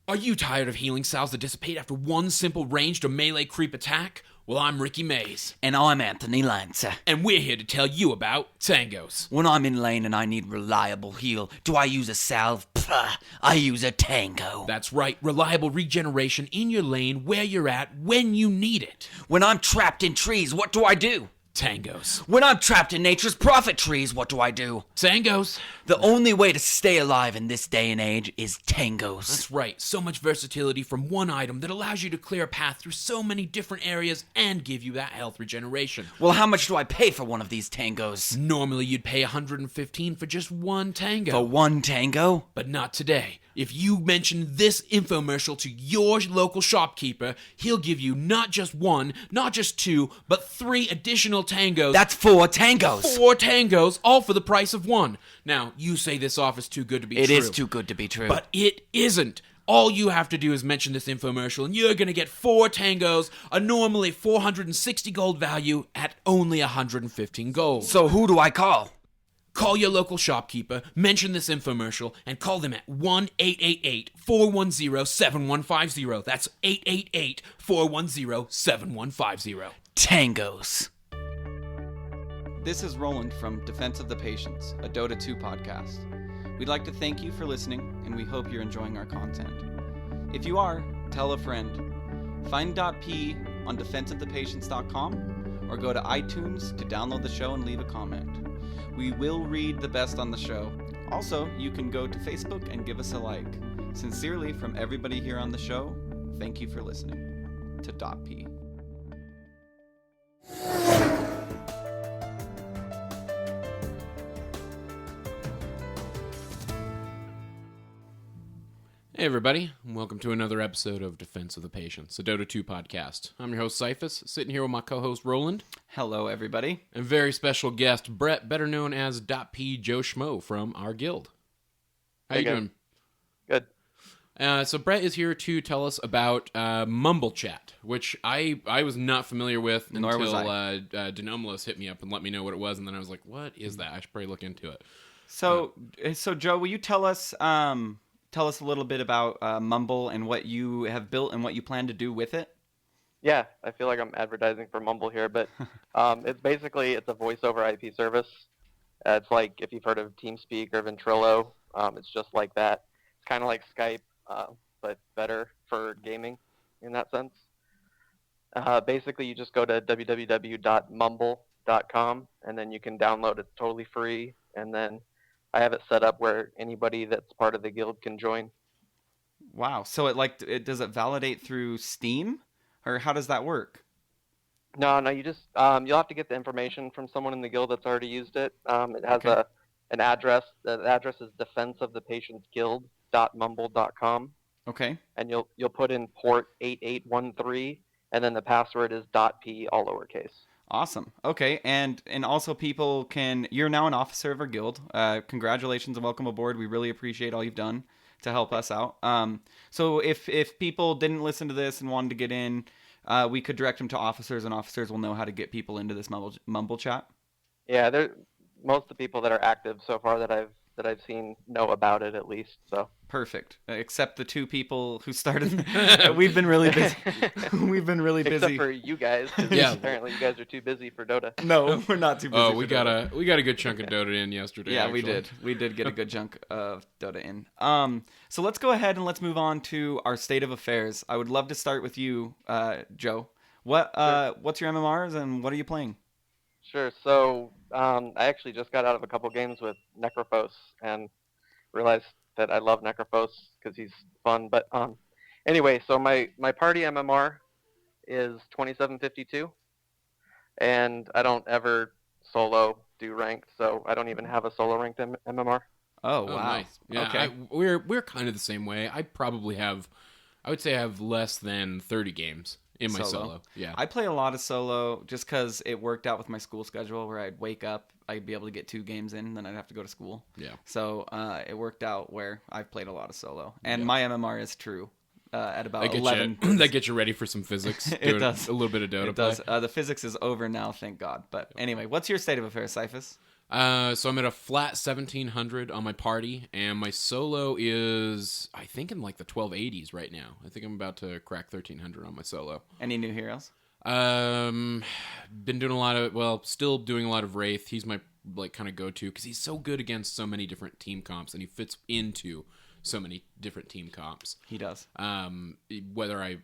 Are you tired of healing cells that dissipate after one simple ranged or melee creep attack? Well, I'm Ricky Mays. And I'm Anthony Lancer. And we're here to tell you about Tangos. When I'm in lane and I need reliable heal, do I use a salve? Pah, I use a tango. That's right, reliable regeneration in your lane where you're at when you need it. When I'm trapped in trees, what do I do? Tangos. When I'm trapped in nature's prophet trees, what do I do? Tangos. The only way to stay alive in this day and age is tangos. That's right, so much versatility from one item that allows you to clear a path through so many different areas and give you that health regeneration. Well, how much do I pay for one of these tangos? Normally you'd pay $115 for just one tango. For one tango? But not today. If you mention this infomercial to your local shopkeeper, he'll give you not just one, not just two, but 3 additional tangos. That's 4 tangos. 4 tangos, all for the price of one. Now, you say this offer's too good to be true. It is too good to be true. But it isn't. All you have to do is mention this infomercial, and you're going to get 4 tangos, a normally 460 gold value, at only 115 gold. So who do I call? Call your local shopkeeper, mention this infomercial, and call them at 1-888-410-7150. That's 888-410-7150. Tangos. This is Roland from Defense of the Patients, a Dota 2 podcast. We'd like to thank you for listening, and we hope you're enjoying our content. If you are, tell a friend. Find .p on defenseofthepatients.com or go to iTunes to download the show and leave a comment. We will read the best on the show. Also, you can go to Facebook and give us a like. Sincerely, from everybody here on the show, thank you for listening to .p. Hey everybody, and welcome to another episode of Defense of the Patients, a Dota 2 podcast. I'm your host, Cyphus, sitting here with my co-host, Roland. Hello, everybody. And very special guest, Brett, better known as DotP JoeShmo from our guild. How you doing? Good. So Brett is here to tell us about Mumble Chat, which I was not familiar with Nor was until Denomalus hit me up and let me know what it was, and then I was like, what is that? I should probably look into it. So Joe, will you tell us a little bit about Mumble and what you have built and what you plan to do with it? Yeah, I feel like I'm advertising for Mumble here, but it's a voice over IP service. It's like if you've heard of TeamSpeak or Ventrilo, it's just like that. It's kind of like Skype, but better for gaming in that sense. Basically, you just go to www.mumble.com, and then you can download it totally free, and then I have it set up where anybody that's part of the guild can join. Wow. So does it validate through Steam, or how does that work? No, you just you'll have to get the information from someone in the guild that's already used it. It has an address. The address is defenseofthepatientsguild.mumble.com. Okay. And you'll put in port 8813, and then the password is .p, all lowercase. Awesome. Okay, and also you're now an officer of our guild. Congratulations and welcome aboard. We really appreciate all you've done to help us out. So if people didn't listen to this and wanted to get in, we could direct them to officers, and officers will know how to get people into this mumble chat. Yeah, most of the people that are active so far that I've seen know about it at least. So perfect. Except the 2 people who started. We've been really busy. Except for you guys. Yeah. Apparently you guys are too busy for Dota. No, we're not too busy. Oh, we got a good chunk of Dota in yesterday. Yeah, actually. we did get a good chunk of Dota in. So let's go ahead and let's move on to our state of affairs. I would love to start with you, Joe. What's your MMRs and what are you playing? Sure. So I actually just got out of a couple games with Necrophos and realized that I love Necrophos because he's fun. But anyway, so my party MMR is 2752, and I don't ever solo do ranked, so I don't even have a solo ranked MMR. Oh wow! Nice. Yeah, okay. We're kind of the same way. I would say I have less than 30 games in my solo. Yeah. I play a lot of solo just because it worked out with my school schedule where I'd wake up, I'd be able to get 2 games in, then I'd have to go to school. Yeah. So it worked out where I've played a lot of solo. And my MMR is true at about 11. That gets you ready for some physics. It does. A little bit of Dota It does. The physics is over now, thank God. But anyway, what's your state of affairs, Cyphus? So I'm at a flat 1700 on my party, and my solo is, I think, in like the 1280s right now. I think I'm about to crack 1300 on my solo. Any new heroes? Been doing still doing a lot of Wraith. He's my like kind of go-to because he's so good against so many different team comps, and he fits into so many different team comps. He does. Whether I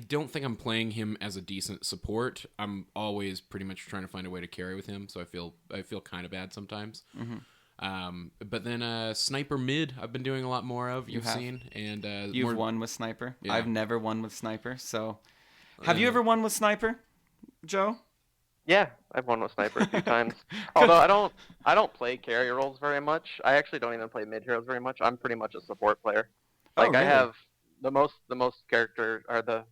don't think I'm playing him as a decent support. I'm always pretty much trying to find a way to carry with him, so I feel kind of bad sometimes. Mm-hmm. But then sniper mid, I've been doing a lot more of. You've seen, and you've won with sniper. Yeah. I've never won with sniper. So, have you ever won with sniper, Joe? Yeah, I've won with sniper a few times. Although I don't play carry roles very much. I actually don't even play mid heroes very much. I'm pretty much a support player. Like really? I have the most character or the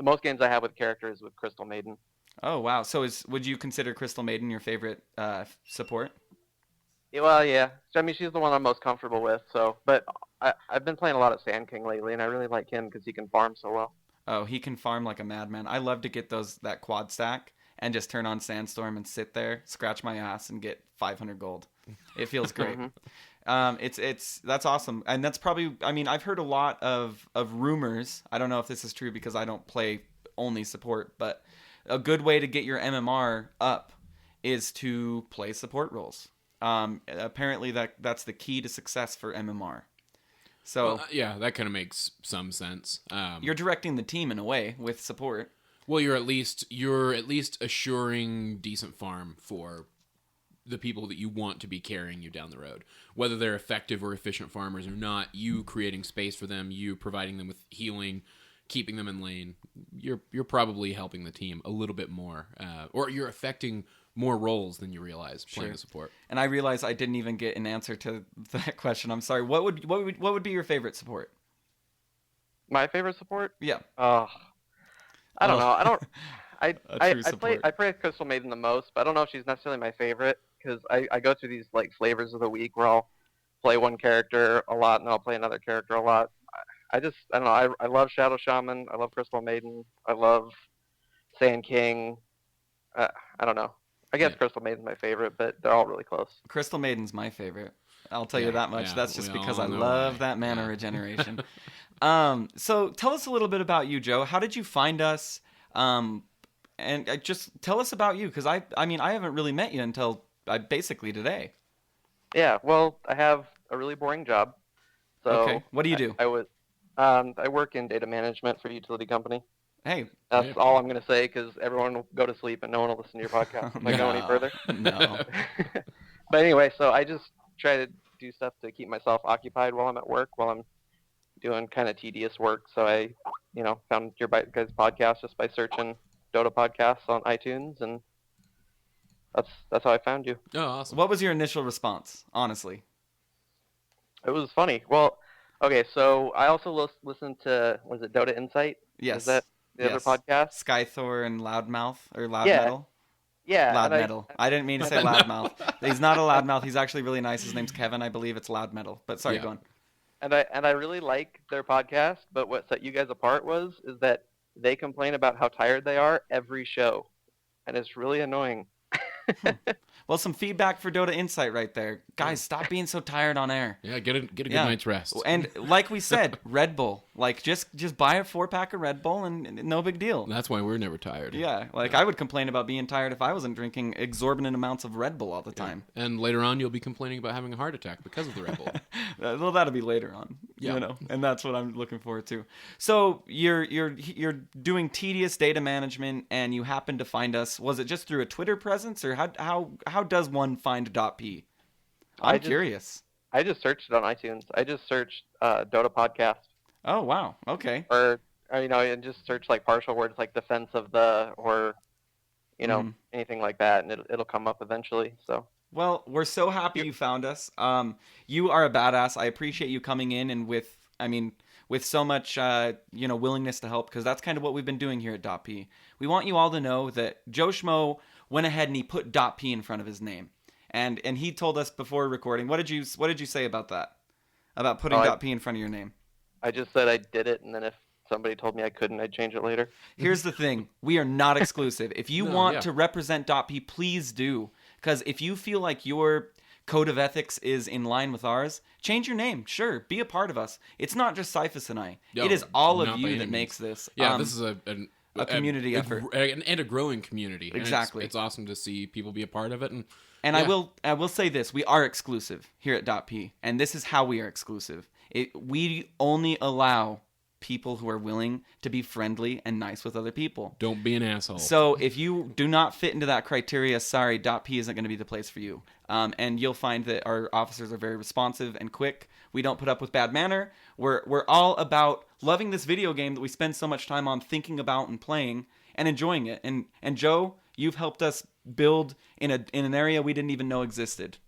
most games I have with characters with Crystal Maiden. Oh wow! So would you consider Crystal Maiden your favorite support? Yeah, well, yeah. I mean, she's the one I'm most comfortable with. So, but I've been playing a lot of Sand King lately, and I really like him because he can farm so well. Oh, he can farm like a madman. I love to get that quad stack and just turn on Sandstorm and sit there, scratch my ass, and get 500 gold. It feels great. That's awesome, and that's probably. I mean, I've heard a lot of rumors. I don't know if this is true because I don't play only support, but a good way to get your MMR up is to play support roles. Apparently, that's the key to success for MMR. So yeah, that kind of makes some sense. You're directing the team in a way with support. Well, you're at least assuring decent farm for the people that you want to be carrying you down the road. Whether they're effective or efficient farmers or not, you creating space for them, you providing them with healing, keeping them in lane, you're probably helping the team a little bit more, or you're affecting more roles than you realize playing the support. And I realize I didn't even get an answer to that question. I'm sorry. What would be your favorite support? My favorite support? Yeah. I don't know. I play Crystal Maiden the most, but I don't know if she's necessarily my favorite because I go through these like flavors of the week where I'll play one character a lot and I'll play another character a lot. I don't know. I love Shadow Shaman. I love Crystal Maiden. I love Sand King. I don't know. I guess Crystal Maiden's my favorite, but they're all really close. Crystal Maiden's my favorite. I'll tell you that much. That's just because I love that mana regeneration. So tell us a little bit about you, Joe. How did you find us? And just tell us about you, because I haven't really met you until basically today. Yeah, well, I have a really boring job. So okay, what do you do? I work in data management for a utility company. Hey, that's all I'm going to say because everyone will go to sleep and no one will listen to your podcast if I go any further. No. But anyway, so I just try to do stuff to keep myself occupied while I'm at work, while I'm doing kind of tedious work. So I, found your guys' podcast just by searching Dota podcasts on iTunes, and that's how I found you. Oh, awesome. What was your initial response, honestly? It was funny. Well, okay, so I also listened to, was it Dota Insight? Yes. Is that the other podcast? Skythor and Loudmouth, or Loud Yeah. Metal? Yeah. Loud Metal. I didn't mean to say Loudmouth. He's not a Loudmouth. He's actually really nice. His name's Kevin. I believe it's Loud Metal. But sorry, go on. And I really like their podcast, but what set you guys apart is that they complain about how tired they are every show, and it's really annoying. Well, some feedback for Dota Insight right there. Guys, stop being so tired on air. Yeah, get a good night's rest. And like we said, Red Bull. Like, just buy a 4-pack of Red Bull and no big deal. That's why we're never tired. Yeah, I would complain about being tired if I wasn't drinking exorbitant amounts of Red Bull all the time. Yeah. And later on, you'll be complaining about having a heart attack because of the Red Bull. Well, that'll be later on. Yeah. And that's what I'm looking forward to. So you're doing tedious data management, and you happen to find us. Was it just through a Twitter presence, or how does one find .p? I'm curious. I just searched it on iTunes. I just searched Dota podcast. Oh wow. Okay. Or and just search like partial words like defense of the, or anything like that, and it'll come up eventually. So. Well, we're so happy you found us. You are a badass. I appreciate you coming in and with so much willingness to help, because that's kind of what we've been doing here at .p. We want you all to know that JoeShmo went ahead and he put .p in front of his name. And he told us before recording. What did you say about that? About putting .p in front of your name? I just said I did it, and then if somebody told me I couldn't, I'd change it later. Here's the thing. We are not exclusive. If you want to represent .p, please do. Because if you feel like your code of ethics is in line with ours, change your name. Sure, be a part of us. It's not just Cyphus and I. No, it is all of not by you any that means. makes this. Yeah, this is a community effort. And a growing community. And Exactly. it's awesome to see people be a part of it. And And yeah. I will say this: we are exclusive here at DotP, and this is how we are exclusive. We only allow people who are willing to be friendly and nice with other people. Don't be an asshole. So if you do not fit into that criteria, sorry, .p isn't going to be the place for you. And you'll find that our officers are very responsive and quick. We don't put up with bad manner. We're all about loving this video game that we spend so much time on thinking about and playing and enjoying it. And Joe, you've helped us build in an area we didn't even know existed.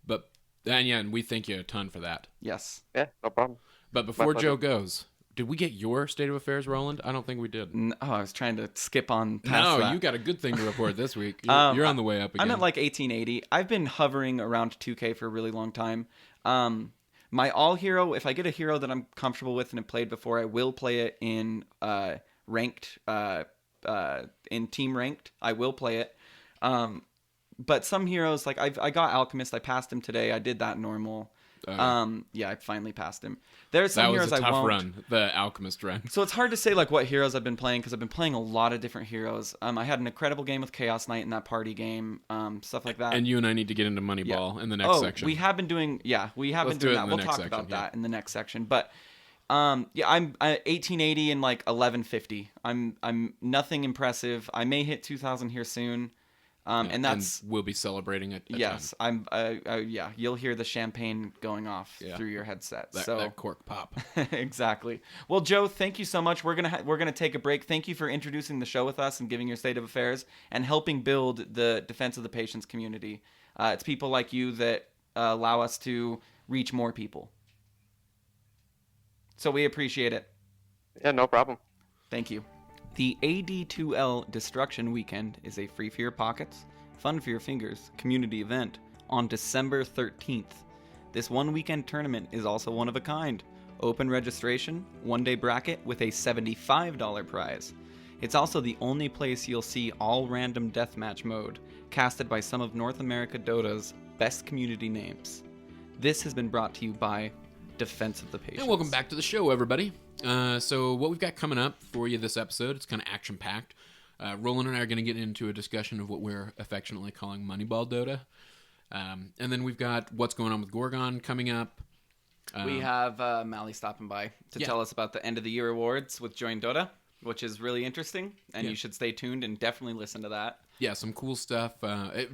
And we thank you a ton for that. Yes. Yeah, no problem. But before Joe goes, did we get your state of affairs, Roland? I don't think we did. I was trying to skip on past No, that. you got a good thing to report this week. You're on the way up again. I'm at like 1880. I've been hovering around 2K for a really long time. My all hero, if I get a hero that I'm comfortable with and have played before, I will play it in ranked, in team ranked. I will play it. But some heroes, like I got Alchemist. I passed him today. I did that normal. Yeah, I finally passed him. There's some heroes I won't. That was a tough run, the Alchemist run. So it's hard to say like what heroes I've been playing because I've been playing a lot of different heroes. I had an incredible game with Chaos Knight in that party game, stuff like that. And you and I need to get into Moneyball in the next section. We have been doing, we have been doing that. We'll talk about that in the next section. But I'm 1880 and like 1150. I'm nothing impressive. I may hit 2000 here soon. And that's we'll be celebrating it. Yes, you'll hear the champagne going off through your headset. That cork pop. Exactly. Well, Joe, thank you so much. We're gonna take a break. Thank you for introducing the show with us and giving your state of affairs and helping build the Defense of the Patients community. It's people like you that allow us to reach more people. So we appreciate it. Yeah, no problem. Thank you. The AD2L Destruction Weekend is a free for your pockets, fun for your fingers community event on December 13th. This one weekend tournament is also one of a kind. Open registration, one-day bracket with a $75 prize. It's also the only place you'll see all random deathmatch mode, casted by some of North America Dota's best community names. This has been brought to you by Defense of the Patients. And welcome back to the show, everybody. So what we've got coming up for you this episode, it's kind of action-packed. Roland and I are going to get into a discussion of what we're affectionately calling Moneyball Dota. And then we've got what's going on with Gorgon coming up. We have Mally stopping by to tell us about the end of the year awards with JoinDota, which is really interesting, and you should stay tuned and definitely listen to that. Yeah, some cool stuff.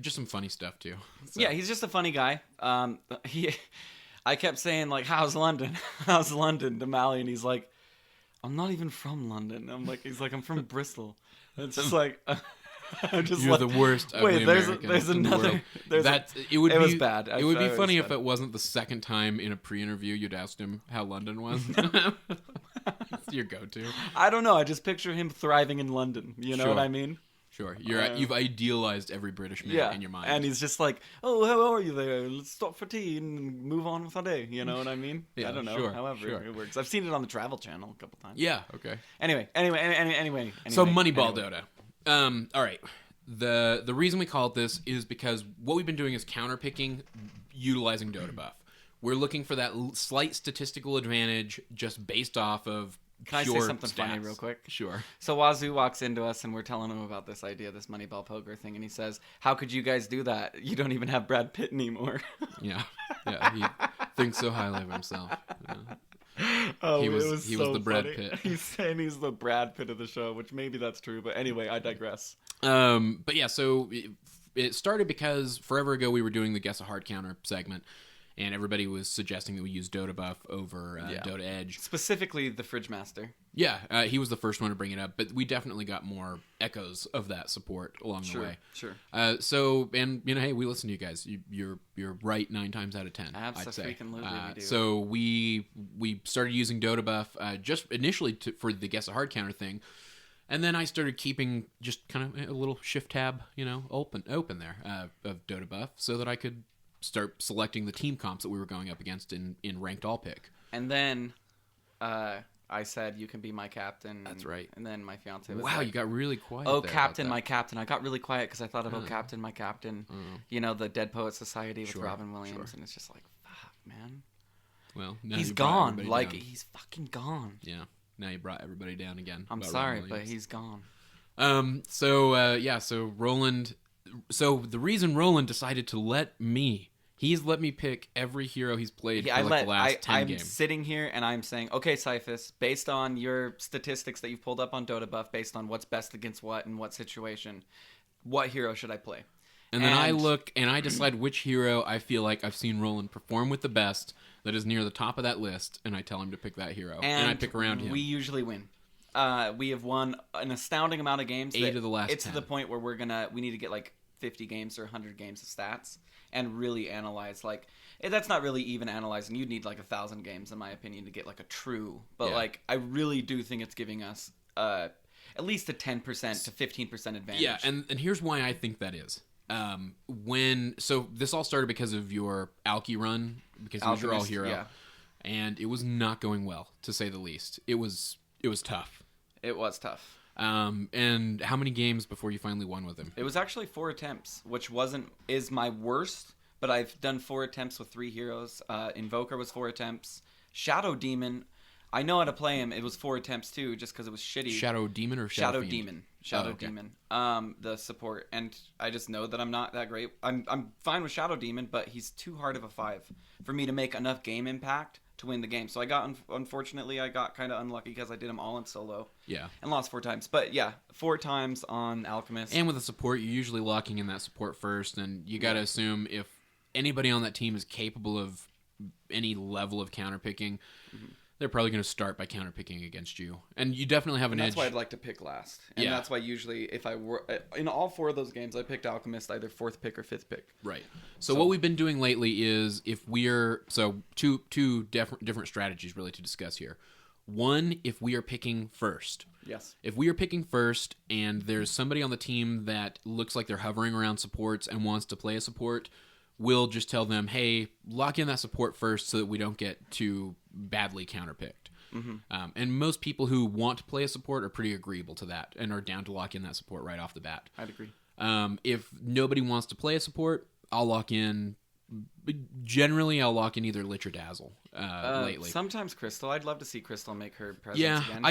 Just some funny stuff, too. So. Yeah, he's just a funny guy. I kept saying, like, how's London? How's London to Mally? And he's like, I'm not even from London. He's like, I'm from Bristol. And it's just like, I'm just You're like, the worst. Wait, there's another. It was bad. It would be funny if it wasn't the second time in a pre-interview you'd asked him how London was. It's your go-to. I don't know. I just picture him thriving in London. You know what I mean? Sure. You've idealized every British man in your mind. And he's just like, oh, how are you there? Let's stop for tea and move on with our day. You know what I mean? Yeah, I don't know. However it works. I've seen it on the Travel Channel a couple times. Yeah, okay. Anyway. So Moneyball Dota. All right. The reason we call it this is because what we've been doing is counterpicking utilizing Dota buff. We're looking for that slight statistical advantage just based off of Can I say something stats. funny real quick? Sure. So Wazoo walks into us and we're telling him about this idea, this Moneyball poker thing, and he says, how could you guys do that? You don't even have Brad Pitt anymore. Yeah, he thinks so highly of himself. Oh, he was the Brad Pitt. He's saying he's the Brad Pitt of the show, which maybe that's true, but anyway, I digress. But yeah, so it started because forever ago we were doing the Guess a Hard Counter segment, and everybody was suggesting that we use Dota buff over Dota Edge. Specifically the Fridge Master. Yeah, he was the first one to bring it up, but we definitely got more echoes of that support along the way. Sure. So, and hey, we listen to you guys. You're right 9 times out of 10. Absolutely, we do. So we started using Dota buff just initially for the Guess a Hard Counter thing, and then I started keeping just kind of a little shift tab, open there of Dota buff, so that I could start selecting the team comps that we were going up against in ranked all pick. And then I said, you can be my captain. That's right. And then my fiance was Wow, like, you got really quiet. oh, there captain, about my captain. I got really quiet because I thought about captain, my captain. You know, the Dead Poet Society with Sure, Robin Williams. sure. And it's just like, fuck, man. that. Well, now He's you brought gone. everybody Like, down. he's fucking gone. Yeah. Now you brought everybody down again. I'm about sorry, Robin but Williams. he's gone. So Roland. So the reason Roland decided to let me. He's let me pick every hero he's played for the last 10 I'm games. sitting here and I'm saying, okay, Cyphus, based on your statistics that you've pulled up on Dota Buff, based on what's best against what and what situation, what hero should I play? And then I look and I decide which hero I feel like I've seen Roland perform with the best that is near the top of that list, and I tell him to pick that hero. And I pick around him. We usually win. We have won an astounding amount of games. 8 of the last It's 10. to the point where we need to get like 50 games or 100 games of stats and really analyze. Like, that's not really even analyzing. You'd need like 1,000 games, in my opinion, to get like a true. But Yeah. like, I really do think it's giving us at least a 10% to 15% advantage. Yeah, and here's why I think that is. So this all started because of your Alki run, because he was your all Alchemist, hero, yeah. and it was not going well, to say the least. It was tough. It was tough. And how many games before you finally won with him? It was actually 4 attempts, which is my worst, but I've done 4 attempts with 3 heroes. Invoker was 4 attempts. Shadow Demon, I know how to play him. It was 4 attempts too, just because it was shitty. Shadow Demon or Shadow Fiend? Demon. Shadow Oh, okay. Demon. The support, and I just know that I'm not that great. I'm fine with Shadow Demon, but he's too hard of a 5 for me to make enough game impact to win the game. So unfortunately, I got kind of unlucky because I did them all in solo. Yeah. And lost 4 times. But yeah, 4 times on Alchemist. And with the support, you're usually locking in that support first, and you got to assume if anybody on that team is capable of any level of counterpicking, they're probably going to start by counterpicking against you. And you definitely have an That's edge. why I'd like to pick last. And Yeah. that's why usually if I were in all 4 of those games, I picked Alchemist either 4th pick or 5th pick. Right. So what we've been doing lately is two different strategies really to discuss here. One, if we are picking first. Yes. If we are picking first and there's somebody on the team that looks like they're hovering around supports and wants to play a support, we'll just tell them, hey, lock in that support first so that we don't get too badly counterpicked. And most people who want to play a support are pretty agreeable to that and are down to lock in that support right off the bat. I'd agree. If nobody wants to play a support, I'll lock in. Generally, I'll lock in either Lich or Dazzle lately. Sometimes Crystal. I'd love to see Crystal make her presence again.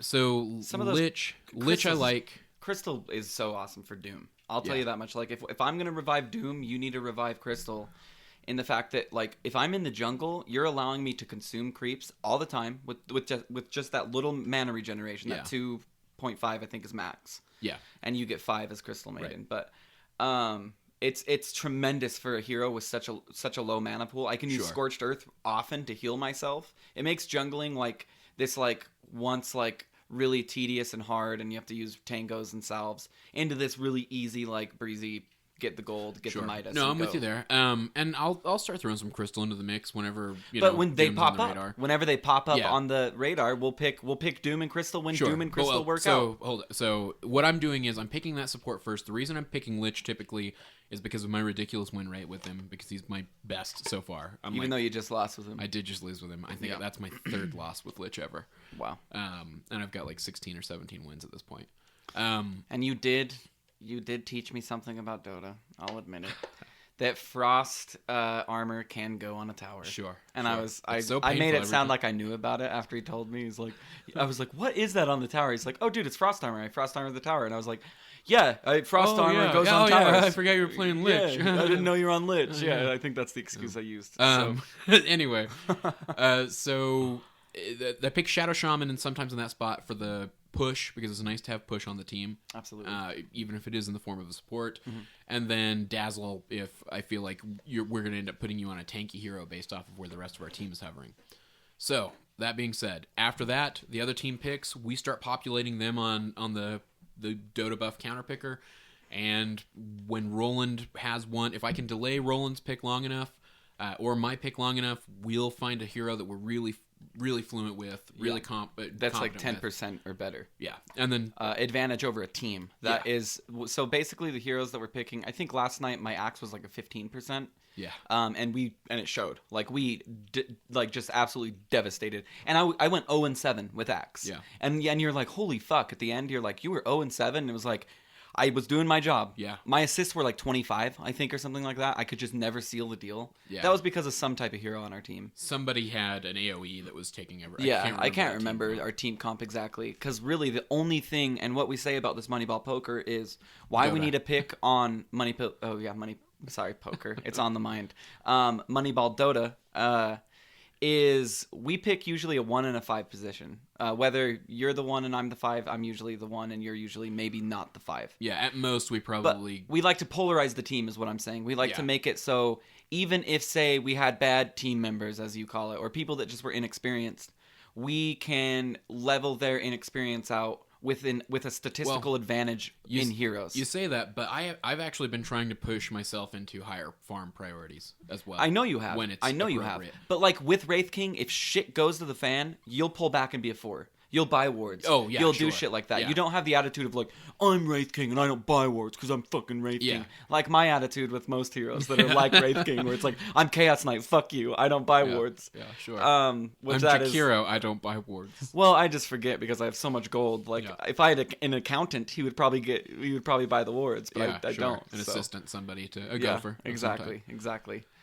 Some of those Lich I Crystals- like. Crystal is so awesome for Doom. I'll tell you that much. Like, if I'm going to revive Doom, you need to revive Crystal. In the fact that, like, if I'm in the jungle, you're allowing me to consume creeps all the time with just that little mana regeneration. That 2.5, I think, is max. Yeah. And you get 5 as Crystal Maiden. Right. But it's tremendous for a hero with such a low mana pool. I can use Scorched Earth often to heal myself. It makes jungling like this once really tedious and hard, and you have to use tangos and salves, into this really easy breezy. Get the gold, get the Midas. No, and I'm go. with you there. And I'll start throwing some Crystal into the mix whenever. When they Doom's pop on the up, radar. whenever they pop up on the radar, we'll pick Doom and Crystal when Doom and Crystal work out. So what I'm doing is I'm picking that support first. The reason I'm picking Lich typically is because of my ridiculous win rate with him, because he's my best so far. Even though you just lost with him. I did just lose with him. I think that's my 3rd loss with Lich ever. Wow. And I've got 16 or 17 wins at this point. And you did teach me something about Dota. I'll admit it. That frost armor can go on a tower. Sure. And sure. I made it sound like I knew about it after he told me. I was like, what is that on the tower? He's like, oh, dude, it's frost armor. I frost armor the tower. And I was like, yeah, frost armor goes on towers. Yeah, I forgot you were playing Lich. Yeah, I didn't know you were on Lich. Yeah, I think that's the excuse I used. Anyway, so I pick Shadow Shaman and sometimes in that spot for the push, because it's nice to have push on the team. Absolutely. Even if it is in the form of a support. And then Dazzle if I feel like we're going to end up putting you on a tanky hero based off of where the rest of our team is hovering. So, that being said, after that, the other team picks, we start populating them on the Dota buff counterpicker. And when Roland has one, if I can delay Roland's pick long enough, or my pick long enough, we'll find a hero that we're really really fluent with, really That's like competent 10% or better. Yeah, and then Advantage over a team. That is so basically the heroes that we're picking. I think last night my axe was like a 15%. Yeah. And it showed. Like we just absolutely devastated. And I went 0-7 with axe. Yeah. And you're like, holy fuck! At the end, you're like, you were 0-7. And it was like, I was doing my job. Yeah. My assists were like 25, I think, or something like that. I could just never seal the deal. Yeah. That was because of some type of hero on our team. Somebody had an AoE that was taking over. I can't remember our team comp exactly. Because really, the only thing, and what we say about this Moneyball Poker is why we need a pick on Poker. It's on the mind. Moneyball Dota is we pick usually a 1 and a 5 position. Whether you're the 1 and I'm the 5, I'm usually the 1 and you're usually maybe not the 5. Yeah, at most we probably... But we like to polarize the team is what I'm saying. We like to make it so even if, say, we had bad team members, as you call it, or people that just were inexperienced, we can level their inexperience out with a statistical advantage in heroes. You say that, but I've actually been trying to push myself into higher farm priorities as well. I know you have. When it's you have. But like with Wraith King, if shit goes to the fan, you'll pull back and be a 4. You'll buy wards. Oh, yeah, You'll sure. do shit like that. Yeah. You don't have the attitude of like, I'm Wraith King and I don't buy wards because I'm fucking Wraith King. Like my attitude with most heroes that are like Wraith King, where it's like, I'm Chaos Knight, fuck you, I don't buy wards. Yeah, sure. I'm Jakiro, I don't buy wards. Well, I just forget because I have so much gold. Like if I had an accountant, he would probably buy the wards, but I don't. An assistant, somebody to go for. Exactly.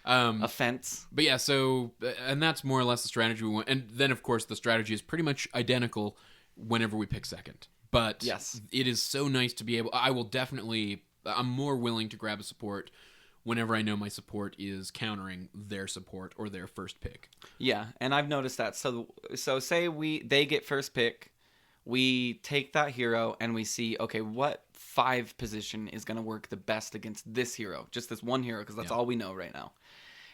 A fence. But yeah, so and that's more or less the strategy we want. And then of course the strategy is pretty much identical whenever we pick second. But it is so nice to be able... I'm more willing to grab a support whenever I know my support is countering their support or their first pick. Yeah, and I've noticed that. So say they get first pick, we take that hero and we see, okay, what 5 position is going to work the best against this hero, just this one hero, because that's all we know right now.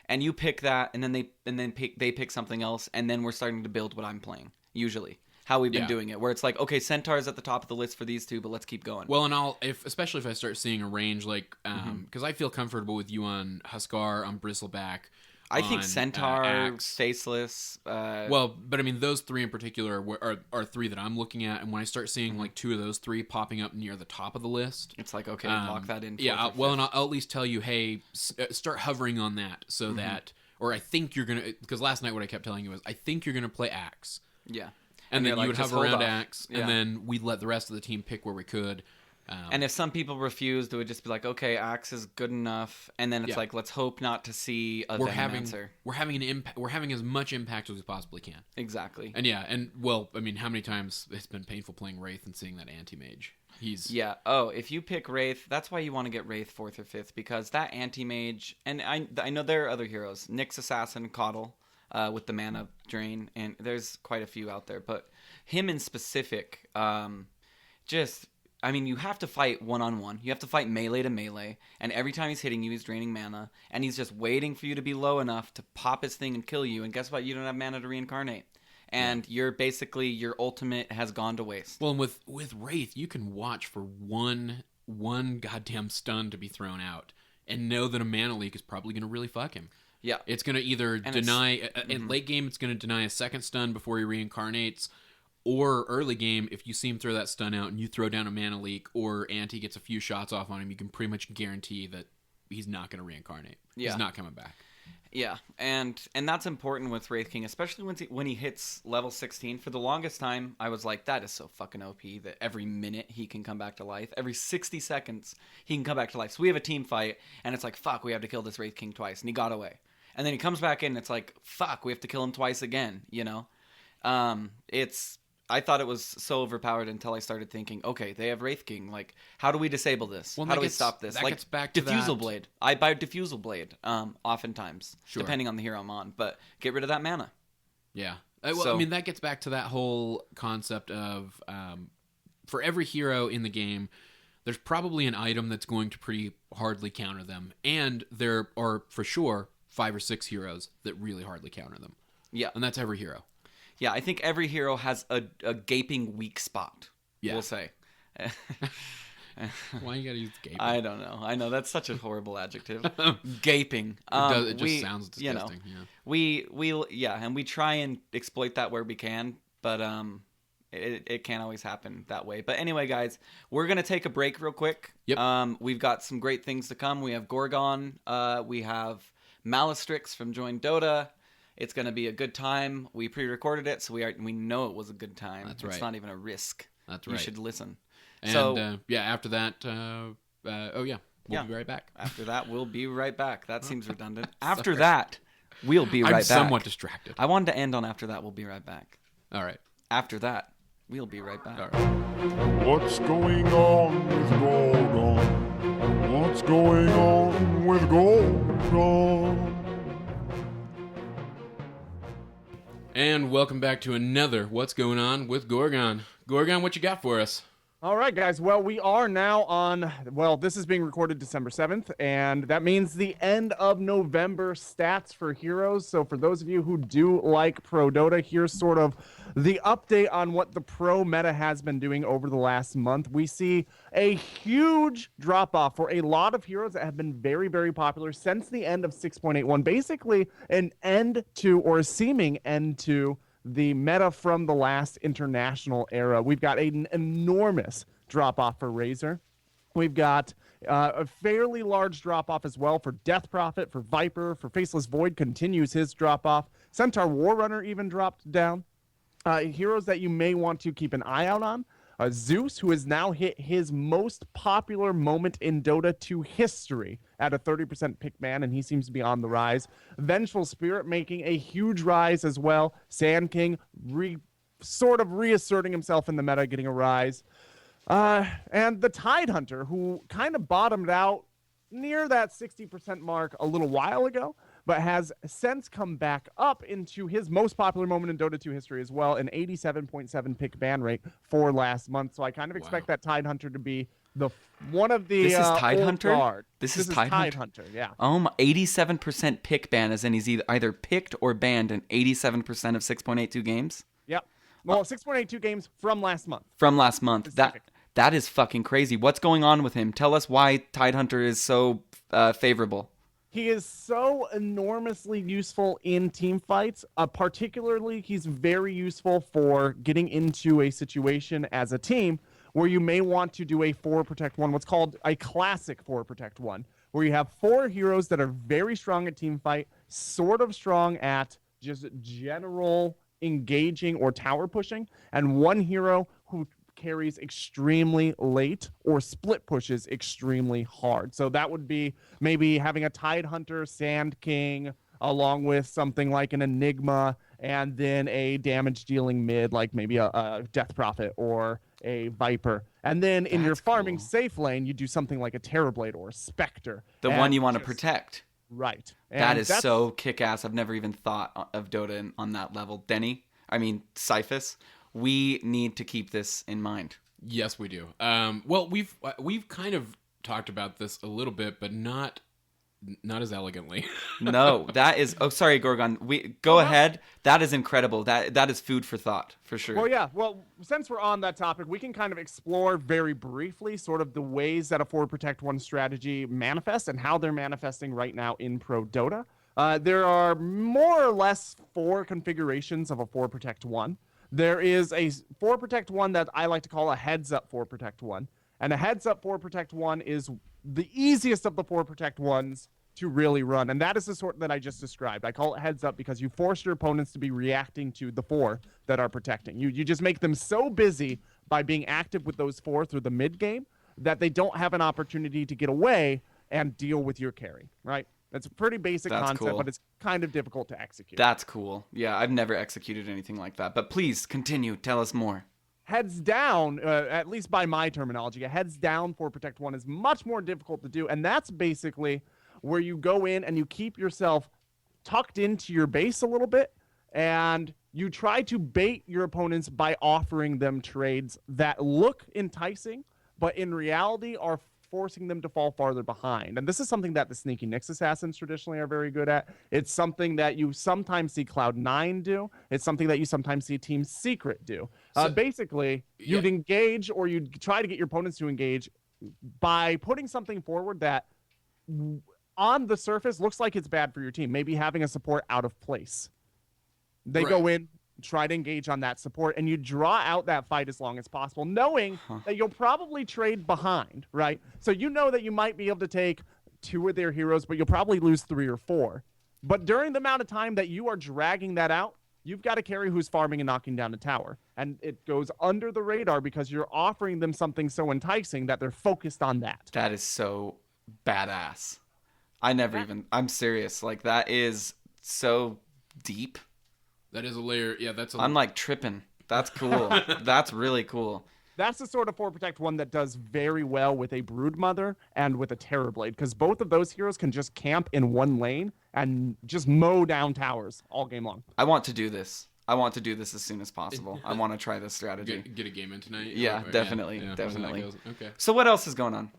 And you pick that, and then they pick something else, and then we're starting to build what I'm playing. Usually, how we've been doing it, where it's like, okay, Centaur's at the top of the list for these 2, but let's keep going. Well, and especially if I start seeing a range like, because I feel comfortable with you on Huskar, on Bristleback. I think Centaur, Faceless. Well, but I mean, those 3 in particular are 3 that I'm looking at, and when I start seeing like 2 of those 3 popping up near the top of the list, it's like, okay, lock that in. Yeah, and I'll at least tell you, hey, start hovering on that, so that, or I think you're gonna, because last night what I kept telling you was, I think you're gonna play Axe. Yeah. And then you would hover around Axe, and then we'd let the rest of the team pick where we could. And if some people refused, it would just be like, okay, Axe is good enough, and then it's like, let's hope not to see a answer. We're having an impact. We're having as much impact as we possibly can. Exactly. And well, I mean, how many times it's been painful playing Wraith and seeing that anti-mage? If you pick Wraith, that's why you want to get Wraith 4th or 5th, because that anti-mage, and I know there are other heroes, Nyx Assassin, Coddle, with the mana drain, and there's quite a few out there, but him in specific, you have to fight one-on-one. You have to fight melee to melee, and every time he's hitting you, he's draining mana, and he's just waiting for you to be low enough to pop his thing and kill you, and guess what? You don't have mana to reincarnate. And you're basically, your ultimate has gone to waste. Well, and with Wraith, you can watch for one goddamn stun to be thrown out, and know that a mana leak is probably going to really fuck him. Yeah. It's going to either deny... In late game, it's going to deny a second stun before he reincarnates, or early game, if you see him throw that stun out and you throw down a mana leak, or Anti gets a few shots off on him, you can pretty much guarantee that he's not going to reincarnate. Yeah. He's not coming back. Yeah, and that's important with Wraith King, especially when he hits level 16. For the longest time, I was like, that is so fucking OP that every minute he can come back to life. Every 60 seconds, he can come back to life. So we have a team fight, and it's like, fuck, we have to kill this Wraith King twice, and he got away. And then he comes back in, and it's like, fuck, we have to kill him twice again, you know? I thought it was so overpowered until I started thinking, okay, they have Wraith King. Like, how do we disable this? How do we stop this? That gets back to Diffusal Blade. I buy Diffusal Blade, oftentimes, depending on the hero I'm on. But get rid of that mana. Yeah. That gets back to that whole concept of, for every hero in the game, there's probably an item that's going to pretty hardly counter them. And there are, for sure, 5 or 6 heroes that really hardly counter them. Yeah. And that's every hero. Yeah, I think every hero has a gaping weak spot, we'll say. Why you gotta use gaping? I don't know. I know that's such a horrible adjective. Gaping. It just sounds disgusting. We and we try and exploit that where we can, but it can't always happen that way. But anyway, guys, we're gonna take a break real quick. Yep. We've got some great things to come. We have Gorgon. We have Malystryx from JoinDota. It's gonna be a good time. We pre-recorded it, so we know it was a good time. That's right. It's not even a risk. That's right. You should listen. And after that, we'll be right back. After that, we'll be right back. That seems redundant. After that, we'll be right back. I'm somewhat distracted. I wanted to end on after that, we'll be right back. All right. After that, we'll be right back. All right. What's going on with Gorgon? What's going on with Gorgon? And welcome back to another What's Going On with Gorgon. Gorgon, what you got for us? All right, guys. Well, we are now on, this is being recorded December 7th, and that means the end of November stats for heroes. So for those of you who do like Pro Dota, here's sort of the update on what the pro meta has been doing over the last month. We see a huge drop-off for a lot of heroes that have been very, very popular since the end of 6.81. Basically, an end to, or a seeming end to, the meta from the last international era. We've got an enormous drop-off for Razor. We've got a fairly large drop-off as well for Death Prophet, for Viper, for Faceless Void continues his drop-off. Centaur Warrunner even dropped down. Heroes that you may want to keep an eye out on. Zeus, who has now hit his most popular moment in Dota 2 history at a 30% pick ban, and he seems to be on the rise. Vengeful Spirit making a huge rise as well. Sand King sort of reasserting himself in the meta, getting a rise. And the Tide Hunter, who kind of bottomed out near that 60% mark a little while ago, but has since come back up into his most popular moment in Dota 2 history as well, an 87.7 pick ban rate for last month. So I kind of expect that Tide Hunter to be one of the This is Tide Hunter? guard. This is Tide Hunter, yeah. 87% pick ban, as in he's either picked or banned in 87% of 6.82 games? Yep. Well, 6.82 games from last month. From last month. That is fucking crazy. What's going on with him? Tell us why Tide Hunter is so favorable. He is so enormously useful in team fights. Particularly, he's very useful for getting into a situation as a team where you may want to do a 4-protect-1, what's called a classic 4-protect-1, where you have 4 heroes that are very strong at team fight, sort of strong at just general engaging or tower pushing, and 1 hero who carries extremely late or split pushes extremely hard. So that would be maybe having a Tide Hunter, Sand King, along with something like an Enigma, and then a damage dealing mid like maybe a Death Prophet or a Viper. And then in your farming safe lane, you do something like a Terrorblade or a Spectre. The one you want to protect. Right. That is so kick-ass. I've never even thought of Dota on that level. Cyphus. We need to keep this in mind. Yes, we do. We've kind of talked about this a little bit, but not as elegantly. No, that is. Oh, sorry, Gorgon. Go ahead. That is incredible. That is food for thought for sure. Well, yeah. Well, since we're on that topic, we can kind of explore very briefly sort of the ways that a 4-protect-1 strategy manifests and how they're manifesting right now in Pro Dota. There are more or less 4 configurations of a 4-protect-1. There is a 4-protect-1 that I like to call a heads-up 4-protect-1. And a heads-up 4-protect-1 is the easiest of the 4-protect-1s to really run. And that is the sort that I just described. I call it heads-up because you force your opponents to be reacting to the 4 that are protecting. You just make them so busy by being active with those 4 through the mid-game that they don't have an opportunity to get away and deal with your carry, right? That's a pretty basic concept, cool. But it's kind of difficult to execute. That's cool. Yeah, I've never executed anything like that. But please, continue. Tell us more. Heads down, at least by my terminology, a heads down 4-protect-1 is much more difficult to do. And that's basically where you go in and you keep yourself tucked into your base a little bit. And you try to bait your opponents by offering them trades that look enticing, but in reality are forcing them to fall farther behind. And this is something that the Sneaky Nyx Assassins traditionally are very good at. It's something that you sometimes see Cloud9 do. It's something that you sometimes see Team Secret do. Basically, you'd engage or you'd try to get your opponents to engage by putting something forward that on the surface looks like it's bad for your team, maybe having a support out of place. They go in, try to engage on that support, and you draw out that fight as long as possible, knowing that you'll probably trade behind, right? So you know that you might be able to take 2 of their heroes, but you'll probably lose 3 or 4. But during the amount of time that you are dragging that out, you've got to carry who's farming and knocking down a tower. And it goes under the radar because you're offering them something so enticing that they're focused on that. That is so badass. I'm serious. Like, that is so deep. That is a layer. Yeah, I'm like tripping. That's cool. That's really cool. That's the sort of 4 Protect one that does very well with a Broodmother and with a Terrorblade, because both of those heroes can just camp in one lane and just mow down towers all game long. I want to do this. As soon as possible. I want to try this strategy. Get a game in tonight? Yeah, Or- definitely. yeah, Definitely. Okay. So what else is going on?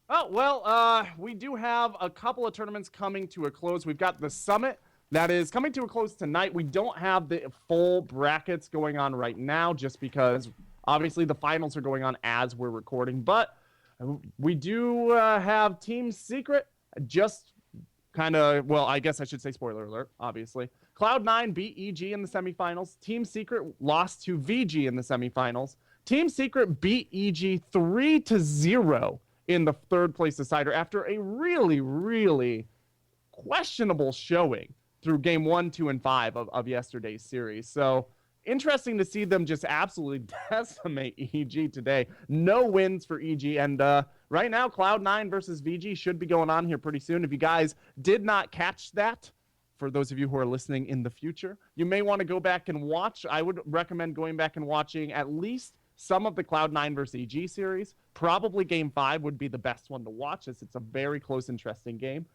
Oh, well, we do have a couple of tournaments coming to a close. We've got the Summit that is coming to a close tonight. We don't have the full brackets going on right now just because obviously the finals are going on as we're recording, but we do have Team Secret just kind of, well, I guess I should say spoiler alert, obviously. Cloud9 beat EG in the semifinals. Team Secret lost to VG in the semifinals. Team Secret beat EG 3-0 in the 3rd place decider after a really, really questionable showing through game 1, 2, and 5 of yesterday's series. So interesting to see them just absolutely decimate EG today. No wins for EG. And right now, Cloud9 versus VG should be going on here pretty soon. If you guys did not catch that, for those of you who are listening in the future, you may want to go back and watch. I would recommend going back and watching at least some of the Cloud9 versus EG series. Probably game 5 would be the best one to watch, as it's a very close, interesting game.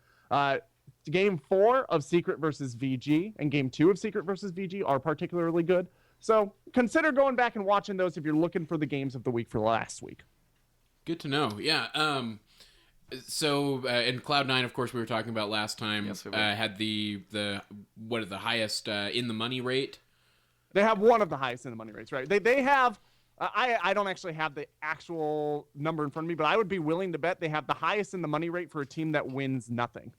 Game 4 of Secret versus VG and game 2 of Secret versus VG are particularly good. So consider going back and watching those if you're looking for the games of the week for last week. Good to know. Yeah. So in Cloud9, of course, we were talking about last time. Yes, we were. Had the highest in the money rate. They have one of the highest in the money rates, right? They have. I don't actually have the actual number in front of me, but I would be willing to bet they have the highest in the money rate for a team that wins nothing.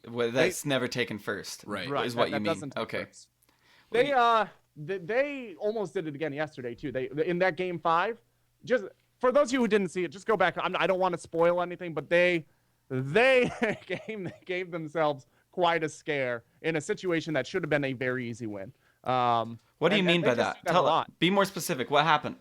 Well, that's never taken first. Right. Is what you that mean. doesn't take Okay. first. They almost did it again yesterday too. They in that game 5. Just for those of you who didn't see it, just go back. I don't want to spoil anything, but they gave themselves quite a scare in a situation that should have been a very easy win. What do you mean by that? Be more specific. What happened?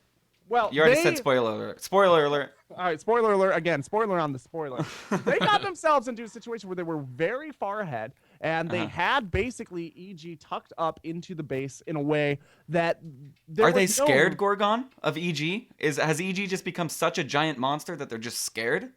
Well, You already said spoiler alert. Spoiler alert. All right, spoiler alert again. Spoiler on the spoiler. They got themselves into a situation where they were very far ahead, and they had basically EG tucked up into the base in a way that Are they scared, Gorgon, of EG? Has EG just become such a giant monster that they're just scared?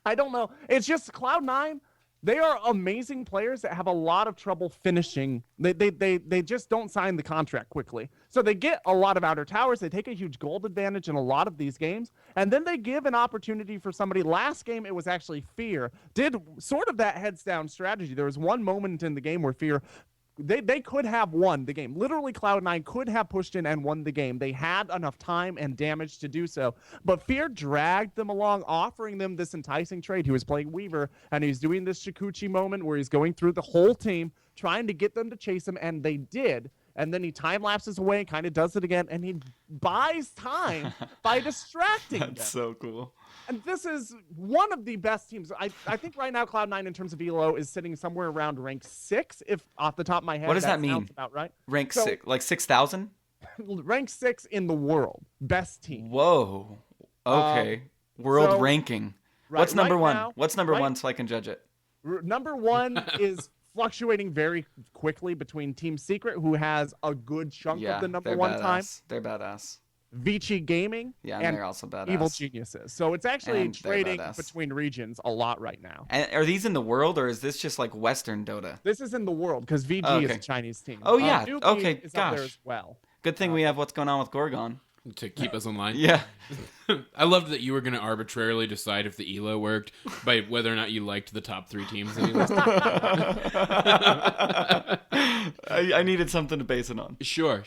I don't know. It's just Cloud9. They are amazing players that have a lot of trouble finishing. They just don't sign the contract quickly. So they get a lot of outer towers. They take a huge gold advantage in a lot of these games. And then they give an opportunity for somebody. Last game, it was actually Fear. Did sort of that heads down strategy. There was one moment in the game where Fear, they could have won the game. Literally, Cloud9 could have pushed in and won the game. They had enough time and damage to do so. But Fear dragged them along, offering them this enticing trade. He was playing Weaver, and he's doing this Shikuchi moment where he's going through the whole team, trying to get them to chase him, and they did. And then he time lapses away, kind of does it again, and he buys time by distracting them. That's so cool. And this is one of the best teams. I think right now Cloud9 in terms of ELO is sitting somewhere around rank 6, if off the top of my head. What does that mean? Sounds about right. Rank 6, like 6,000? Rank 6 in the world. Best team. Whoa. Okay. World ranking. What's number one? Now, What's number one so I can judge it? Number 1 is fluctuating very quickly between Team Secret, who has a good chunk of the number 1 time. They're badass. Vici Gaming, and they're also badass. Evil Geniuses. So it's actually And they're trading badass. between regions a lot right now. And are these in the world, or is this just like Western Dota? This is in the world because VG is Okay. a Chinese team. Oh, yeah. Newbie Okay, is up there gosh. as well. Good thing we have what's going on with Gorgon. To keep us in line. Yeah. I loved that you were going to arbitrarily decide if the ELO worked by whether or not you liked the top 3 teams that you listed. I needed something to base it on. Sure.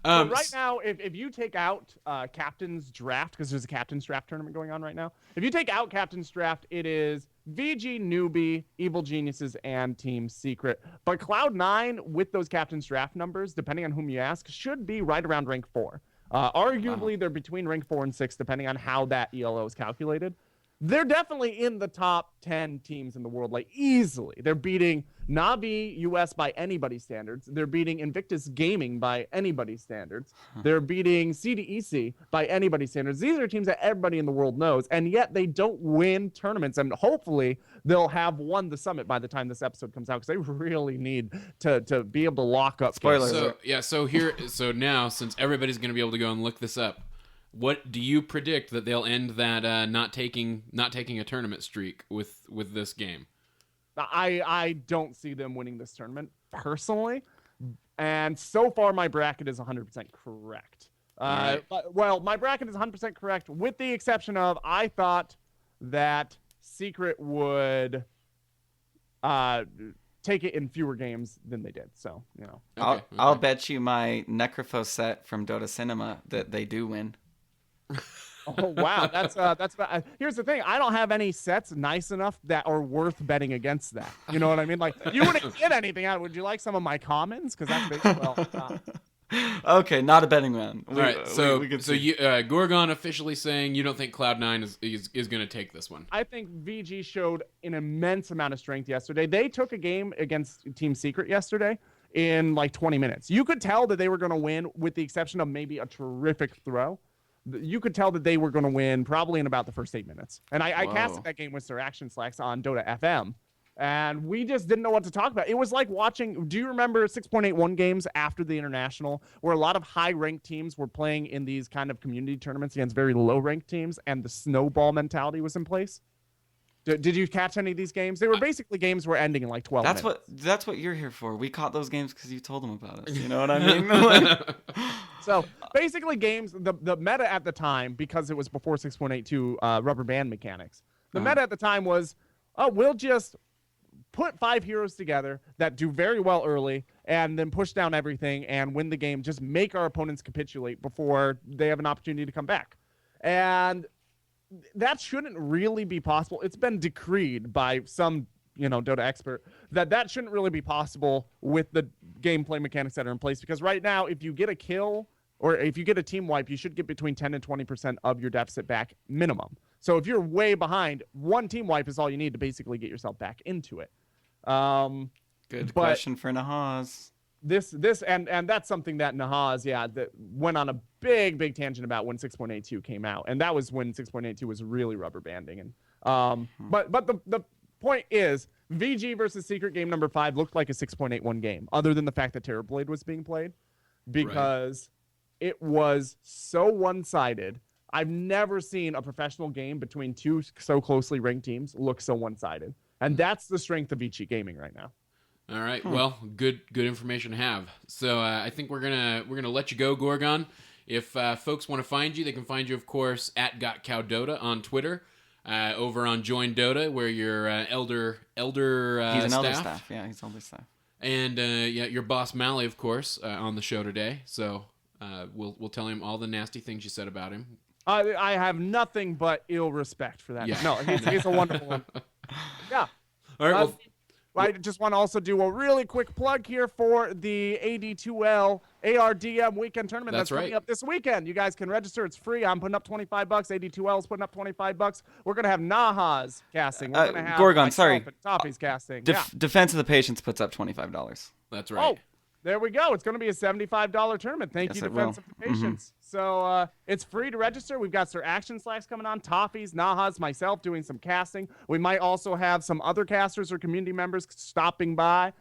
So right now, if you take out Captain's Draft, because there's a Captain's Draft tournament going on right now, if you take out Captain's Draft, it is VG, Newbie, Evil Geniuses, and Team Secret. But Cloud9, with those Captain's Draft numbers, depending on whom you ask, should be right around rank 4. Arguably, they're between rank 4 and 6, depending on how that ELO is calculated. They're definitely in the top 10 teams in the world, like easily. They're beating Navi US by anybody's standards. They're beating Invictus Gaming by anybody's standards. They're beating CDEC by anybody's standards. These are teams that everybody in the world knows, and yet they don't win tournaments. And hopefully they'll have won the summit by the time this episode comes out, because they really need to be able to lock up. Spoilers. So now, since everybody's going to be able to go and look this up, what do you predict that they'll end that not taking a tournament streak with this game? I don't see them winning this tournament personally, and so far my bracket is 100% correct. Right. Well, my bracket is 100% correct, with the exception of I thought that Secret would take it in fewer games than they did. So I'll bet you my Necrophos set from Dota Cinema that they do win. Oh wow, that's here's the thing. I don't have any sets nice enough that are worth betting against that. You know what I mean? Like, you wouldn't get anything out. Would you like some of my commons? Because that's big. Okay, not a betting man. All right, Gorgon officially saying you don't think Cloud9 is going to take this one. I think VG showed an immense amount of strength yesterday. They took a game against Team Secret yesterday in like 20 minutes. You could tell that they were going to win, with the exception of maybe a terrific throw. You could tell that they were going to win probably in about the first 8 minutes. And I casted that game with Sir Action Slacks on Dota FM, and we just didn't know what to talk about. It was like watching, do you remember 6.81 games after the International, where a lot of high-ranked teams were playing in these kind of community tournaments against very low-ranked teams, and the snowball mentality was in place? Did you catch any of these games? They were basically games were ending in like 12 minutes. That's what you're here for. We caught those games because you told them about us. You know what I mean? So basically games, the meta at the time, because it was before 6.82 rubber band mechanics, the meta at the time was, we'll just put 5 heroes together that do very well early and then push down everything and win the game. Just make our opponents capitulate before they have an opportunity to come back. And that shouldn't really be possible. It's been decreed by some, Dota expert that shouldn't really be possible with the gameplay mechanics that are in place. Because right now, if you get a kill or if you get a team wipe, you should get between 10 and 20% of your deficit back minimum. So if you're way behind, one team wipe is all you need to basically get yourself back into it. Good question for Nahaz. This and that's something that Nahaz, that went on a big tangent about when 6.82 came out, and that was when 6.82 was really rubber banding. And but the point is, VG versus Secret game number 5 looked like a 6.81 game, other than the fact that Terrorblade was being played, because it was so one-sided. I've never seen a professional game between two so closely ranked teams look so one-sided, and that's the strength of VG Gaming right now. All right. Well, good information to have. So I think we're gonna let you go, Gorgon. If folks want to find you, they can find you, of course, at GotCowDota on Twitter, over on JoinDota, where you're elder. He's an staff. elder staff. Yeah, he's elder staff. And your boss Mally, of course, on the show today. So we'll tell him all the nasty things you said about him. I have nothing but ill respect for that. Yeah. No, he's a wonderful one. Yeah. All right. I just want to also do a really quick plug here for the AD2L ARDM weekend tournament that's coming up this weekend. You guys can register. It's free. I'm putting up $25. AD2L is putting up $25. We're going to have Nahaz casting. We're going to have Gorgon, sorry. Toffee's casting. Defense of the Patience puts up $25. That's right. Oh, there we go. It's going to be a $75 tournament. Thank you, Defense of the Patience. So it's free to register. We've got Sir Action Slacks coming on, Toffees, Nahaz, myself doing some casting. We might also have some other casters or community members stopping by.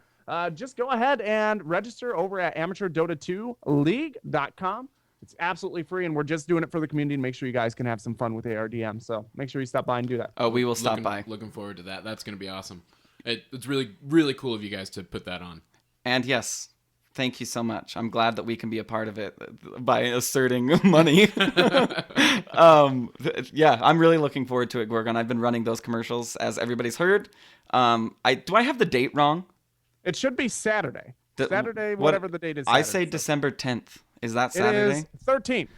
Just go ahead and register over at AmateurDota2League.com. It's absolutely free, and we're just doing it for the community to make sure you guys can have some fun with ARDM. So make sure you stop by and do that. Oh, we will stop by. Looking forward to that. That's going to be awesome. It's really, really cool of you guys to put that on. And yes, thank you so much. I'm glad that we can be a part of it by asserting money. Yeah, I'm really looking forward to it, Gorgon. I've been running those commercials, as everybody's heard. Do I have the date wrong? It should be Saturday. Saturday, whatever the date is. Saturday, I say December 10th Is that It Saturday? is 13th.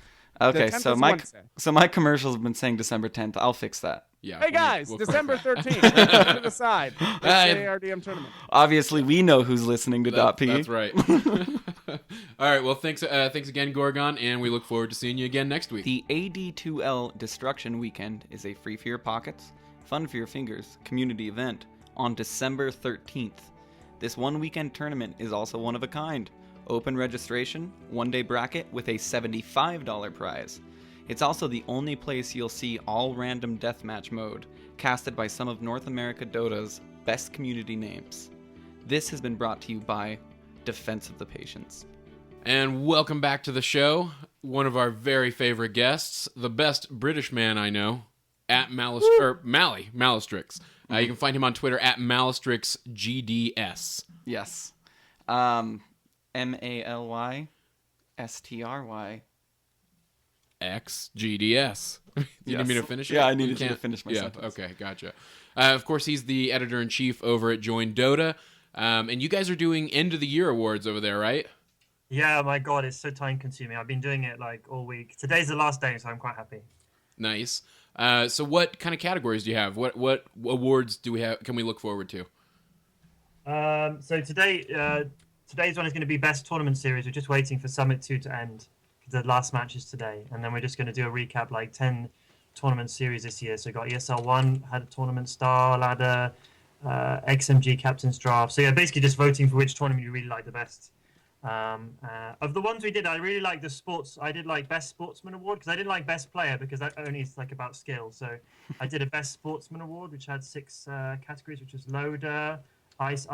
Okay, The 10th so is my Wednesday. commercial's been saying December 10th. I'll fix that. Yeah. Hey guys, we'll December correct 13th. To the side. It's the ARDM tournament. Obviously, we know who's listening to that. DotP. That's right. All right. Well, thanks again, Gorgon, and we look forward to seeing you again next week. The AD2L Destruction Weekend is a free for your pockets, fun for your fingers community event on December 13th. This one weekend tournament is also one of a kind. Open registration, one-day bracket with a $75 prize. It's also the only place you'll see all random deathmatch mode, casted by some of North America Dota's best community names. This has been brought to you by Defense of the Patients. And welcome back to the show. One of our very favorite guests, the best British man I know, at Malystryx. You can find him on Twitter at MalystryxGDS. Yes. MalystryX XGDS. You need me to finish it? Yeah, I needed You you to can't- finish my yeah, sentence. okay, gotcha. Of course, he's the editor-in-chief over at JoinDota. And you guys are doing end-of-the-year awards over there, right? Yeah, my God, it's so time-consuming. I've been doing it like all week. Today's the last day, so I'm quite happy. Nice. So what kind of categories do you have? What awards do we have? Can we look forward to? So today's one is going to be Best Tournament Series. We're just waiting for Summit 2 to end. The last match is today. And then we're just going to do a recap, like 10 tournament series this year. So we got ESL 1, had a tournament, Star Ladder, XMG Captain's Draft. So yeah, basically just voting for which tournament you really like the best. Of the ones we did, I really like the sports. I did like Best Sportsman Award because I didn't like Best Player because that only is like about skill. So I did a Best Sportsman Award, which had 6 categories, which was Loader, Ice,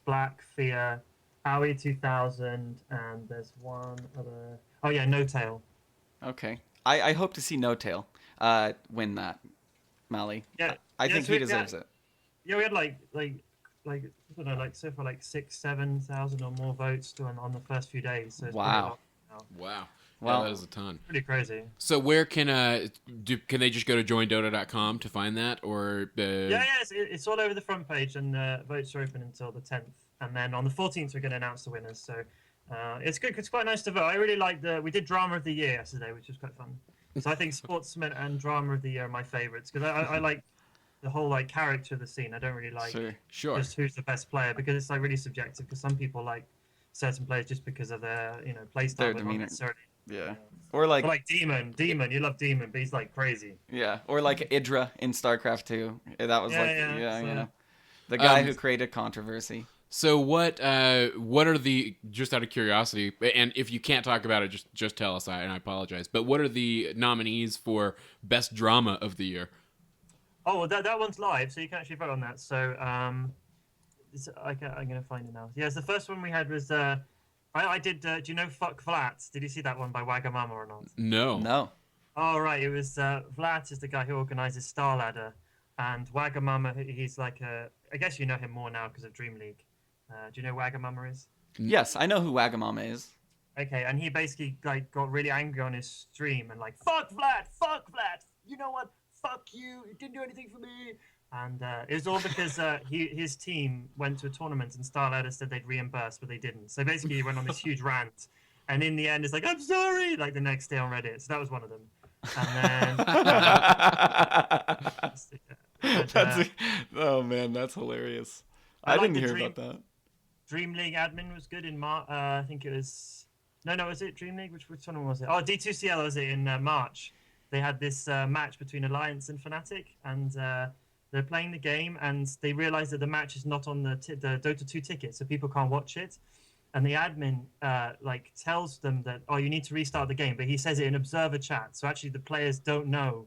Black, Fear, Owie 2000, and there's one other. Oh yeah, No Tail. Okay. I hope to see No Tail win that, Mally. Yeah, I think so he deserves it. Yeah, we had like I don't know, like so far like 6,000-7,000 or more votes on the first few days. So it's Wow. pretty hot now. Wow. Well- that is a ton. Pretty crazy. So where can can they just go to joindota.com to find that, or Yeah, it's all over the front page, and votes are open until the 10th, and then on the 14th we're going to announce the winners. So it's good. It's quite nice to vote. I really like we did Drama of the Year yesterday, which was quite fun. So I think Sportsman and Drama of the Year are my favorites because I like the whole like character of the scene. I don't really like Sure. just who's the best player because it's like really subjective. Because some people like certain players just because of their play style, Their but not demeanor. necessarily. Yeah. Or like, But like Demon, you love Demon, but he's like crazy. yeah. Or like Idra in StarCraft 2. That was Yeah, the guy who created controversy. So what are the, just out of curiosity, and if you can't talk about it, just tell us, and I apologize, but what are the nominees for Best Drama of the Year? Oh, well, that one's live, so you can actually vote on that. So I'm going to find it now. Yes, the first one we had was I did. Do you know Fuck Vlad? Did you see that one by Wagamama or not? No. No. Oh, right. It was Vlad is the guy who organizes Star Ladder, and Wagamama. He's like I guess you know him more now because of Dream League. Do you know who Wagamama is? Yes, I know who Wagamama is. Okay, and he basically like got really angry on his stream and like fuck Vlad. You know what? Fuck you. You didn't do anything for me. And it was all because his team went to a tournament and Star Ladder said they'd reimburse, but they didn't. So basically, he went on this huge rant, and in the end, it's like I'm sorry. Like the next day on Reddit. So that was one of them. And then Oh man, that's hilarious. I I like didn't the hear Dream- about that. Dream League admin was good in March. I think it was was it Dream League? Which tournament was it? Oh, D2CL was it in March? They had this match between Alliance and Fnatic, and they're playing the game, and they realize that the match is not on the Dota 2 ticket, so people can't watch it. And the admin tells them that you need to restart the game, but he says it in observer chat, so actually the players don't know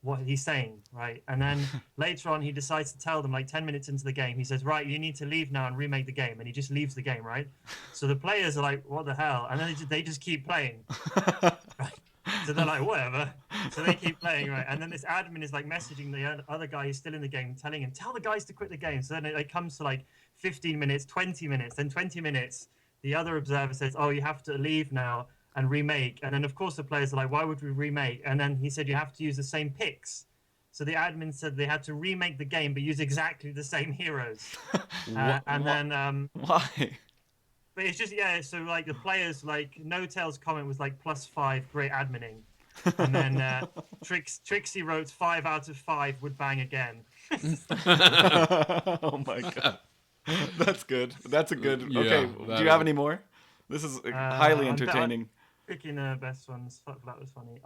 what he's saying, right? And then later on, he decides to tell them, like 10 minutes into the game, he says, right, you need to leave now and remake the game. And he just leaves the game, right? So the players are like, what the hell? And then they just keep playing. Right? So they're like, whatever. So they keep playing, right? And then this admin is like messaging the other guy who's still in the game, telling him, tell the guys to quit the game. So then it comes to like 15 minutes, 20 minutes, then 20 minutes. The other observer says, you have to leave now and remake. And then, of course, the players are like, why would we remake? And then he said, you have to use the same picks. So the admin said they had to remake the game, but use exactly the same heroes. And then... Why? But it's just so like the players like No Tail's comment was like +5, great admining, and then Trixie wrote 5 out of 5 would bang again. Oh my god, that's good. That's a good. Yeah, okay, do you have any more? This is highly entertaining. Picking the best ones. Fuck, that was funny.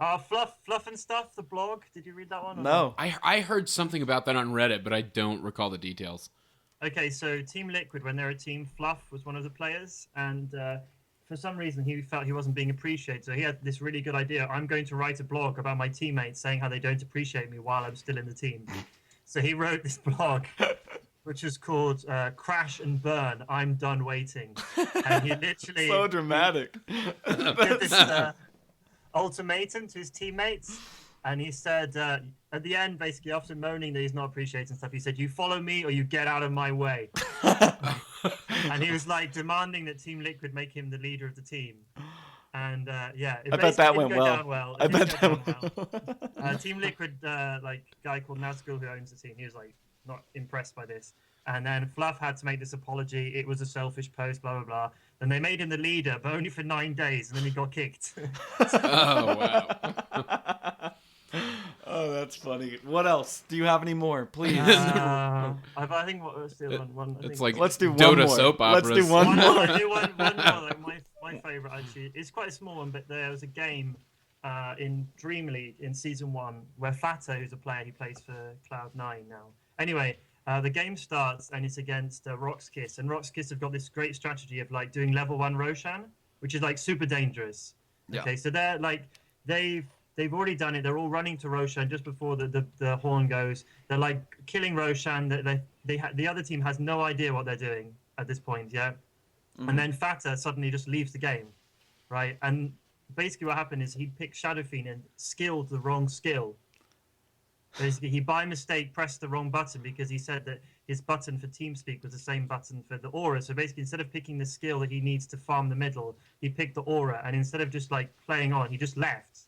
Fluff and Stuff, the blog. Did you read that one? No. I heard something about that on Reddit, but I don't recall the details. Okay, so Team Liquid, when they're a team, Fluff was one of the players, and for some reason he felt he wasn't being appreciated. So he had this really good idea. I'm going to write a blog about my teammates saying how they don't appreciate me while I'm still in the team. So he wrote this blog, which is called Crash and Burn, I'm Done Waiting. And he literally... So dramatic. Did this ultimatum to his teammates. And he said, at the end, basically, after moaning that he's not appreciating stuff, he said, you follow me or you get out of my way. And he was like demanding that Team Liquid make him the leader of the team. And I bet that went well. I bet that went well. Team Liquid, like guy called Nazgul who owns the team, he was like not impressed by this. And then Fluff had to make this apology. It was a selfish post, blah, blah, blah. Then they made him the leader, but only for 9 days, and then he got kicked. Oh, wow. Oh, that's funny. What else? Do you have any more? Please. I think what was the other one? It's like Let's do one Dota more. soap operas. Let's do one more. I'll do one more. Like my favorite actually. It's quite a small one, but there was a game in Dream League in season 1 where Fata, who's a player, he plays for Cloud9 now. Anyway, the game starts and it's against Roxkiss, and Roxkiss have got this great strategy of like doing level 1 Roshan, which is like super dangerous. Yeah. Okay, so they're like they've already done it. They're all running to Roshan just before the horn goes. They're like killing Roshan. The other team has no idea what they're doing at this point. Yeah, and then Fata suddenly just leaves the game, right? And basically what happened is he picked Shadow Fiend and skilled the wrong skill. Basically, he by mistake pressed the wrong button because he said that his button for TeamSpeak was the same button for the aura. So basically, instead of picking the skill that he needs to farm the middle, he picked the aura, and instead of just like playing on, he just left.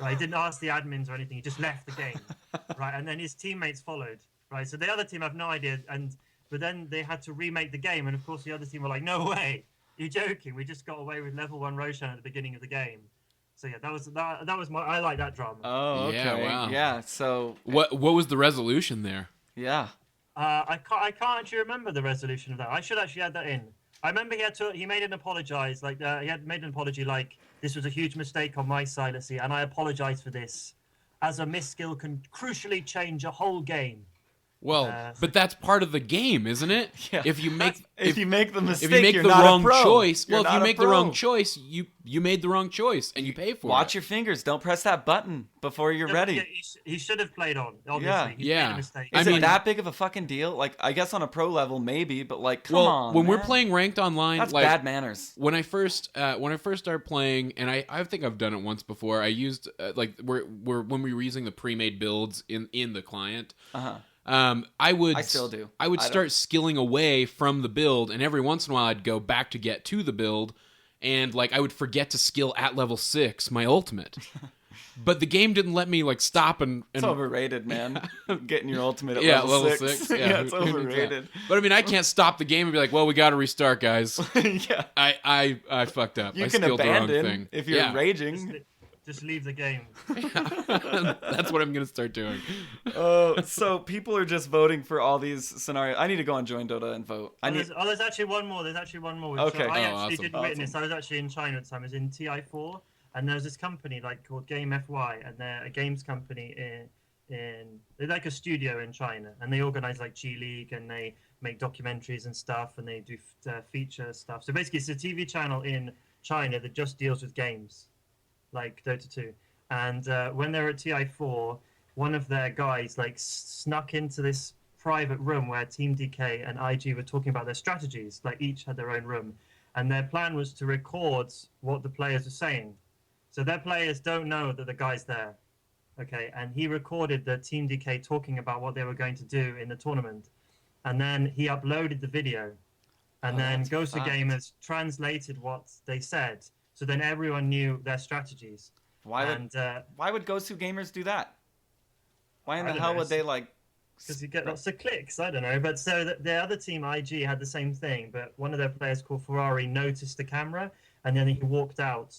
Right, he didn't ask the admins or anything. He just left the game, right? And then his teammates followed, right? So the other team have no idea, but then they had to remake the game, and of course the other team were like, "No way, you're joking! We just got away with level 1 Roshan at the beginning of the game." So yeah, that was my. I like that drama. Oh, okay. Yeah, wow. Yeah. So What was the resolution there? yeah. I can't actually remember the resolution of that. I should actually add that in. I remember he made an apologize, like he had made an apology, like this was a huge mistake on my side, let's see, and I apologize for this, as a miss skill can crucially change a whole game. Well, but that's part of the game, isn't it? Yeah. If you make If you make the mistake, if you make you're the not wrong a pro. choice, You're well, if you not a make the pro. wrong choice, you made the wrong choice, and you pay for Watch it. your fingers. Don't press that button before you're ready. Yeah, he should have played on. Obviously, Yeah. he Yeah. made a mistake. Is I it mean- that big of a fucking deal? Like, I guess on a pro level, maybe, but like, come well, on. when we're man. playing ranked online, that's like bad manners. when I first started playing, and I think I've done it once before. I used when we were using the pre-made builds in the client. I still do. I would I start skilling away from the build, and every once in a while I'd go back to get to the build, and like I would forget to skill at level 6 my ultimate. But the game didn't let me like stop and It's overrated, man. Getting your ultimate at level level 6. Yeah, It's who needs that? overrated. But I mean, I can't stop the game and be like, "Well, we got to restart, guys." Yeah. I fucked up. You I can skilled the wrong abandon thing. if you're Yeah. raging. Just leave the game. That's what I'm gonna start doing. So people are just voting for all these scenarios. I need to go on JoinDota and vote. There's actually one more. Which Okay. I Oh, actually awesome. didn't witness. I was actually in China at the time. I was in TI4, and there was this company called Game FY, and they're a games company they're like a studio in China, and they organize like G League, and they make documentaries and stuff, and they do feature stuff. So basically, it's a TV channel in China that just deals with games, like Dota 2. And when they were at TI4, one of their guys like snuck into this private room where Team DK and IG were talking about their strategies. Like each had their own room, and their plan was to record what the players are saying. So their players don't know that the guy's there. Okay, and he recorded the Team DK talking about what they were going to do in the tournament, and then he uploaded the video, and then Ghost Gamers translated what they said. So then everyone knew their strategies. Why would Ghost Gamers do that? Why in the hell would they like because you get lots of clicks. I don't know. But so the other team, IG, had the same thing, but one of their players called Ferrari noticed the camera, and then he walked out,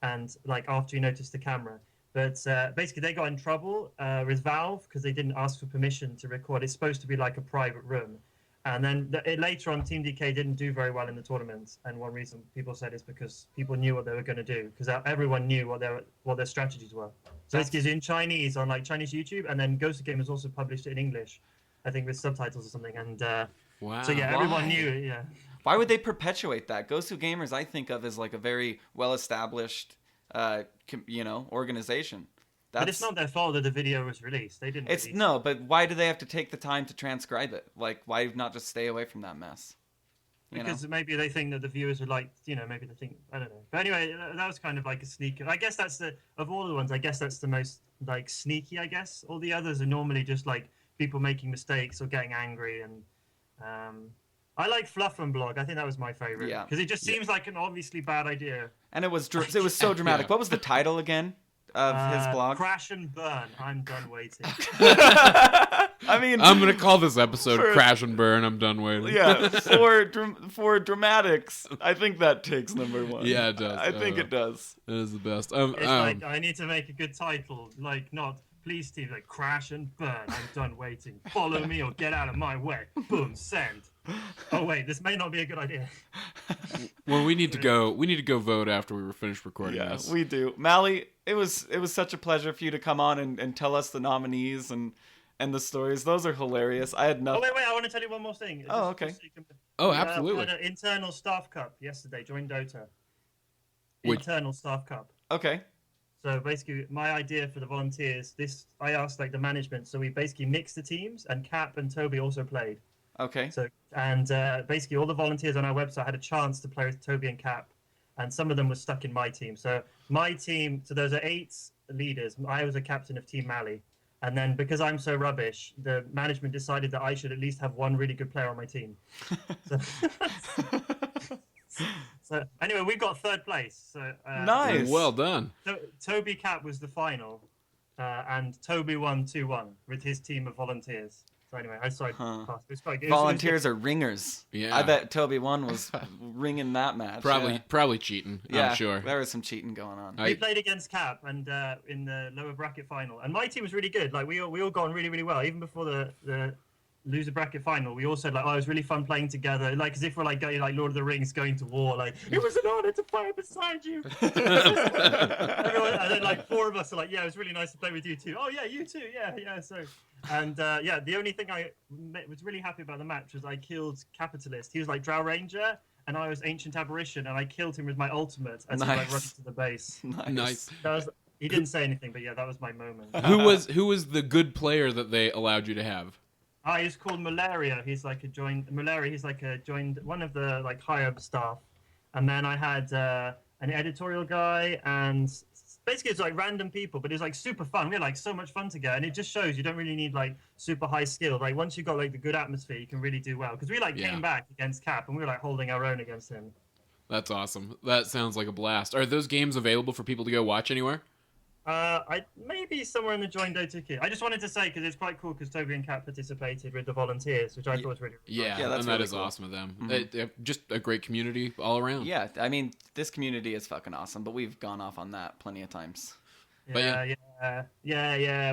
and like after he noticed the camera. But basically, they got in trouble with Valve because they didn't ask for permission to record. It's supposed to be like a private room. And then later on, Team DK didn't do very well in the tournament. And one reason people said is because people knew what they were going to do, because everyone knew what their strategies were. So this is in Chinese on like Chinese YouTube, and then Ghost of Game has also published it in English, I think with subtitles or something. And wow. So yeah, everyone knew it. Yeah. Why would they perpetuate that? Ghost of Gamers, I think of as like a very well-established, organization. But it's not their fault that the video was released. They didn't. No, but why do they have to take the time to transcribe it? Like, why not just stay away from that mess? Because maybe they think that the viewers are like, maybe they think, I don't know. But anyway, that was kind of like a sneaky. I guess of all the ones, I guess that's the most like sneaky, I guess. All the others are normally just like people making mistakes or getting angry. And I like Fluff and Blog. I think that was my favorite. Yeah. Because it just seems like an obviously bad idea. And it was so dramatic. What was the title again? Of his blog? Crash and Burn. I'm done waiting. I mean, I'm gonna call this episode "Crash and Burn." I'm done waiting. Yeah, for dramatics, I think that takes number one. Yeah, it does. I think it does. It is the best. It's like I need to make a good title, like not please Steve, like Crash and Burn. I'm done waiting. Follow me or get out of my way. Boom, send. Oh wait, this may not be a good idea. Well, we need to go. We need to go vote after we were finished recording this. Yeah, we do. Mally, it was such a pleasure for you to come on and tell us the nominees and the stories. Those are hilarious. I had nothing. Oh wait, I want to tell you one more thing. Okay. So Oh, absolutely. We had an internal staff cup yesterday. JoinDota. Internal staff cup. Okay. So basically, my idea for the volunteers, I asked like the management. So we basically mixed the teams, and Cap and Toby also played. Okay. So basically, all the volunteers on our website had a chance to play with Toby and Cap, and some of them were stuck in my team. So my team, so those are 8 leaders. I was a captain of Team Mally, and then because I'm so rubbish, the management decided that I should at least have one really good player on my team. So anyway, we got 3rd place. So nice. Well done. Toby Cap was the final, and Toby won 2-1 with his team of volunteers. So anyway, I saw it. It's quite good. Volunteers are ringers. Yeah. I bet Toby 1 was ringing that match. Probably cheating. Yeah, I'm sure. There was some cheating going on. We played against Cap and in the lower bracket final, and my team was really good. Like we all got on really, really well. Even before the loser bracket final, we all said like, it was really fun playing together, like as if we're like going like Lord of the Rings going to war. Like it was an honor to play beside you. And then like 4 of us are like, yeah, it was really nice to play with you too. Oh yeah, you too. Yeah. So. And the only thing I was really happy about the match was I killed Capitalist. He was like Drow Ranger, and I was Ancient Apparition, and I killed him with my ultimate as he like running to the base. Nice. He didn't say anything, but yeah, that was my moment. Who was the good player that they allowed you to have? He's called Malaria. He's like one of the like higher staff. And then I had an editorial guy, and basically it's like random people, but it's like super fun. We had like so much fun together, and it just shows you don't really need like super high skill. Like once you've got like the good atmosphere, you can really do well. Because we like came back against Cap, and we were like holding our own against him. That's awesome. That sounds like a blast. Are those games available for people to go watch anywhere? Maybe somewhere in the JoinDota kit. I just wanted to say because it's quite cool because Toby and Cap participated with the volunteers, which I thought was really fun. Yeah, that's and that really is cool. Awesome of them. They're just a great community all around. Yeah, I mean, this community is fucking awesome, but we've gone off on that plenty of times. Yeah,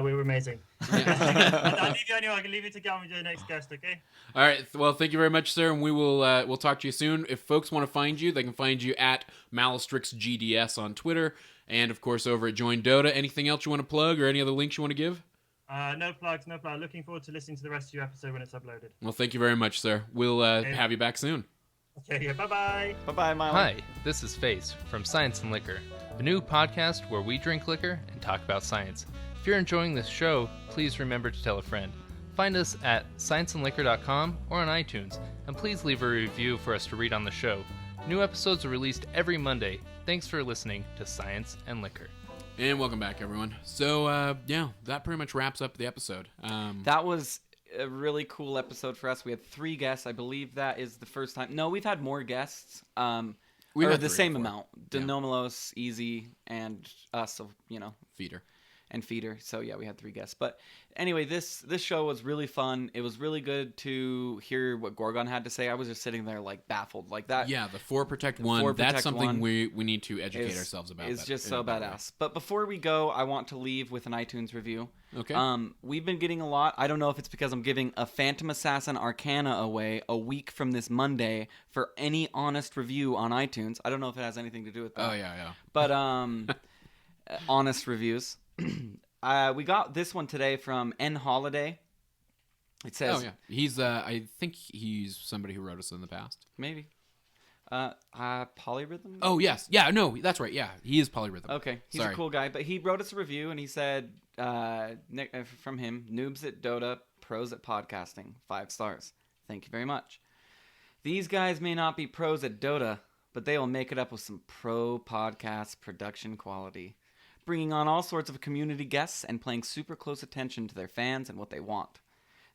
we were amazing. I'll leave you anyway. I can leave you to get on with your next guest, okay? All right. Well, thank you very much, sir, and we'll talk to you soon. If folks want to find you, they can find you at MalystryxGDS on Twitter, and of course over at JoinDota. Anything else you want to plug, or any other links you want to give? No plugs. Looking forward to listening to the rest of your episode when it's uploaded. Well, thank you very much, sir. We'll have you back soon. Okay, yeah, bye-bye. Bye-bye, Miley. Hi, this is Face from Science and Liquor, a new podcast where we drink liquor and talk about science. If you're enjoying this show, please remember to tell a friend. Find us at scienceandliquor.com or on iTunes, and please leave a review for us to read on the show. New episodes are released every Monday. Thanks for listening to Science and Liquor. And welcome back, everyone. So, that pretty much wraps up the episode. That was a really cool episode for us. We had 3 guests. I believe that is the first time. No, we've had more guests. We had the same amount. Denomilos, Easy, and us, Feeder. and Feeder. So yeah, we had 3 guests. But anyway, this show was really fun. It was really good to hear what Gorgon had to say. I was just sitting there like baffled, like that. Yeah, the 4 Protect 1. 4 That's Protect something 1 we need to educate ourselves about. It's just so badass. But before we go, I want to leave with an iTunes review. Okay. We've been getting a lot. I don't know if it's because I'm giving a Phantom Assassin Arcana away a week from this Monday for any honest review on iTunes. I don't know if it has anything to do with that. Oh yeah. But honest reviews. We got this one today from N Holiday. It says, "Oh yeah, he's I think he's somebody who wrote us in the past. Maybe. Polyrhythm? Oh yes, yeah, no, that's right. Yeah, he is Polyrhythm. Okay, he's Sorry. a cool guy. But he wrote us a review and he said, from him, noobs at Dota, pros at podcasting, 5 stars. Thank you very much. These guys may not be pros at Dota, but they will make it up with some pro podcast production quality, bringing on all sorts of community guests and paying super close attention to their fans and what they want.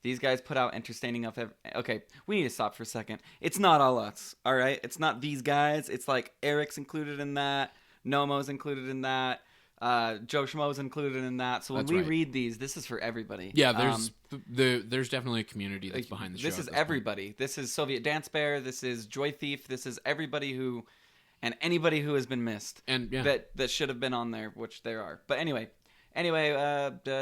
These guys put out entertaining enough. Okay, we need to stop for a second. It's not all us, all right? It's not these guys. It's like Eric's included in that. Nomo's included in that. JoeShmo's included in that. So when we read these, this is for everybody. Yeah, there's definitely a community that's behind the show. This is everybody. This is Soviet Dance Bear. This is Joy Thief. This is everybody who, and anybody who has been missed, and that should have been on there, which there are. But anyway,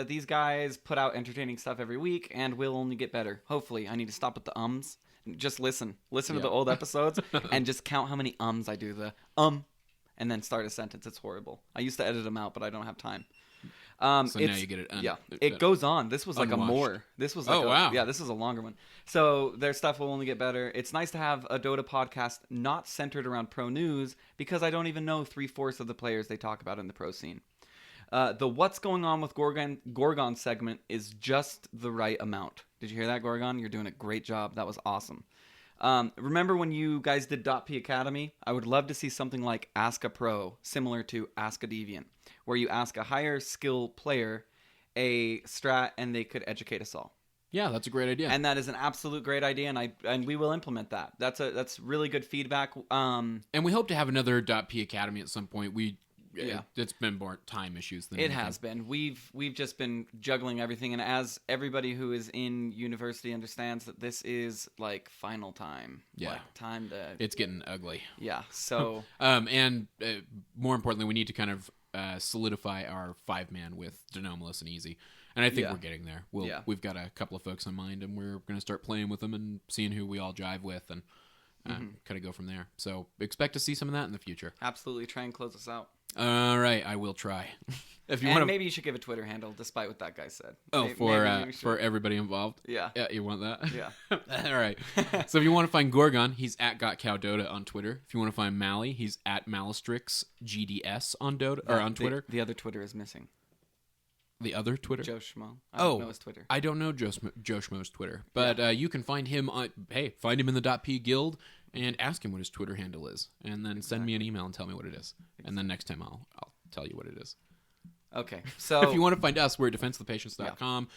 these guys put out entertaining stuff every week, and we'll only get better. Hopefully, I need to stop with the ums. Just listen to the old episodes, and just count how many ums I do. And then start a sentence. It's horrible. I used to edit them out, but I don't have time. So now you get it. It goes on. This was like unwashed. a more. This was like wow. Yeah, this is a longer one. So their stuff will only get better. It's nice to have a Dota podcast not centered around pro news, because I don't even know 3/4 of the players they talk about in the pro scene. The What's Going On with Gorgon segment is just the right amount. Did you hear that, Gorgon? You're doing a great job. That was awesome. Remember when you guys did .P Academy? I would love to see something like Ask a Pro, similar to Ask a Deviant, where you ask a higher skill player a strat and they could educate us all. Yeah, that's a great idea. And that is an absolute great idea, and we will implement that. That's really good feedback. And we hope to have another .P Academy at some point. It's been more time issues than anything. Has been. We've just been juggling everything, and as everybody who is in university understands, that this is like final time. Yeah, like time to. It's getting ugly. Yeah. So. And more importantly, we need to kind of solidify our 5-man with Denomalous and Easy, and I think we're getting there. We've got a couple of folks in mind, and we're going to start playing with them and seeing who we all jive with, and kind of go from there. So expect to see some of that in the future. Absolutely, try and close us out. All right, I will try. If you want, maybe you should give a Twitter handle, despite what that guy said. Oh, for everybody involved. Yeah, you want that? Yeah. All right. So if you want to find Gorgon, he's at GotCowDota on Twitter. If you want to find Mally, he's at MalystryxGDS on Dota or on Twitter. The other Twitter is missing. The other Twitter? JoeShmo. I don't know his Twitter. I don't know JoeShmo's Twitter, but you can find him on. Hey, find him in the .P Guild and ask him what his Twitter handle is, and then send me an email and tell me what it is. And then next time I'll tell you what it is. Okay, so if you want to find us, we're at defenseofthepatients.com.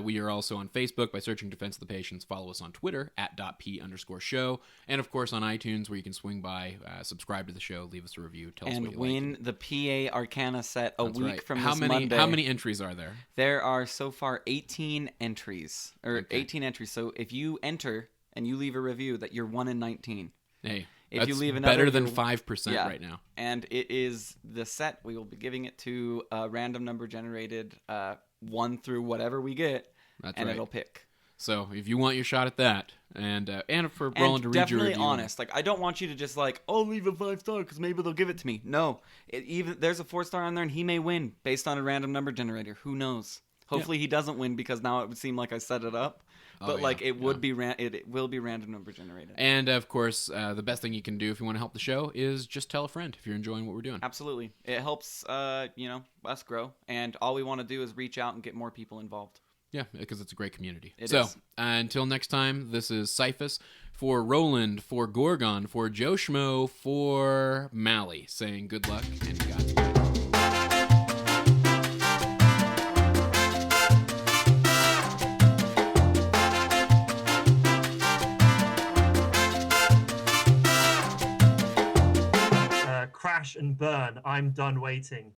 We are also on Facebook by searching Defense of the Patients. Follow us on Twitter at .P_show. And of course on iTunes, where you can swing by, subscribe to the show, leave us a review, tell us what you win like. the PA Arcana set a week from Monday. How many entries are there? There are so far 18 entries. 18 entries. So if you enter and you leave a review, that you're 1 in 19. Hey. If you leave another, better than 5% right now. And it is the set. We will be giving it to a random number generated 1 through whatever we get, it'll pick. So if you want your shot at that, and for Roland to read your review, definitely honest. Like, I don't want you to just like, I'll leave a 5-star because maybe they'll give it to me. No, there's a 4-star on there, and he may win based on a random number generator. Who knows? Hopefully he doesn't win, because now it would seem like I set it up. But it will be random number generated. And of course, the best thing you can do if you want to help the show is just tell a friend if you're enjoying what we're doing. Absolutely, it helps us grow, and all we want to do is reach out and get more people involved. Yeah, because it's a great community. It is. Until next time, this is Cyphus for Roland, for Gorgon, for JoeShmo, for Mally, saying good luck and Godspeed. Crash and burn. I'm done waiting.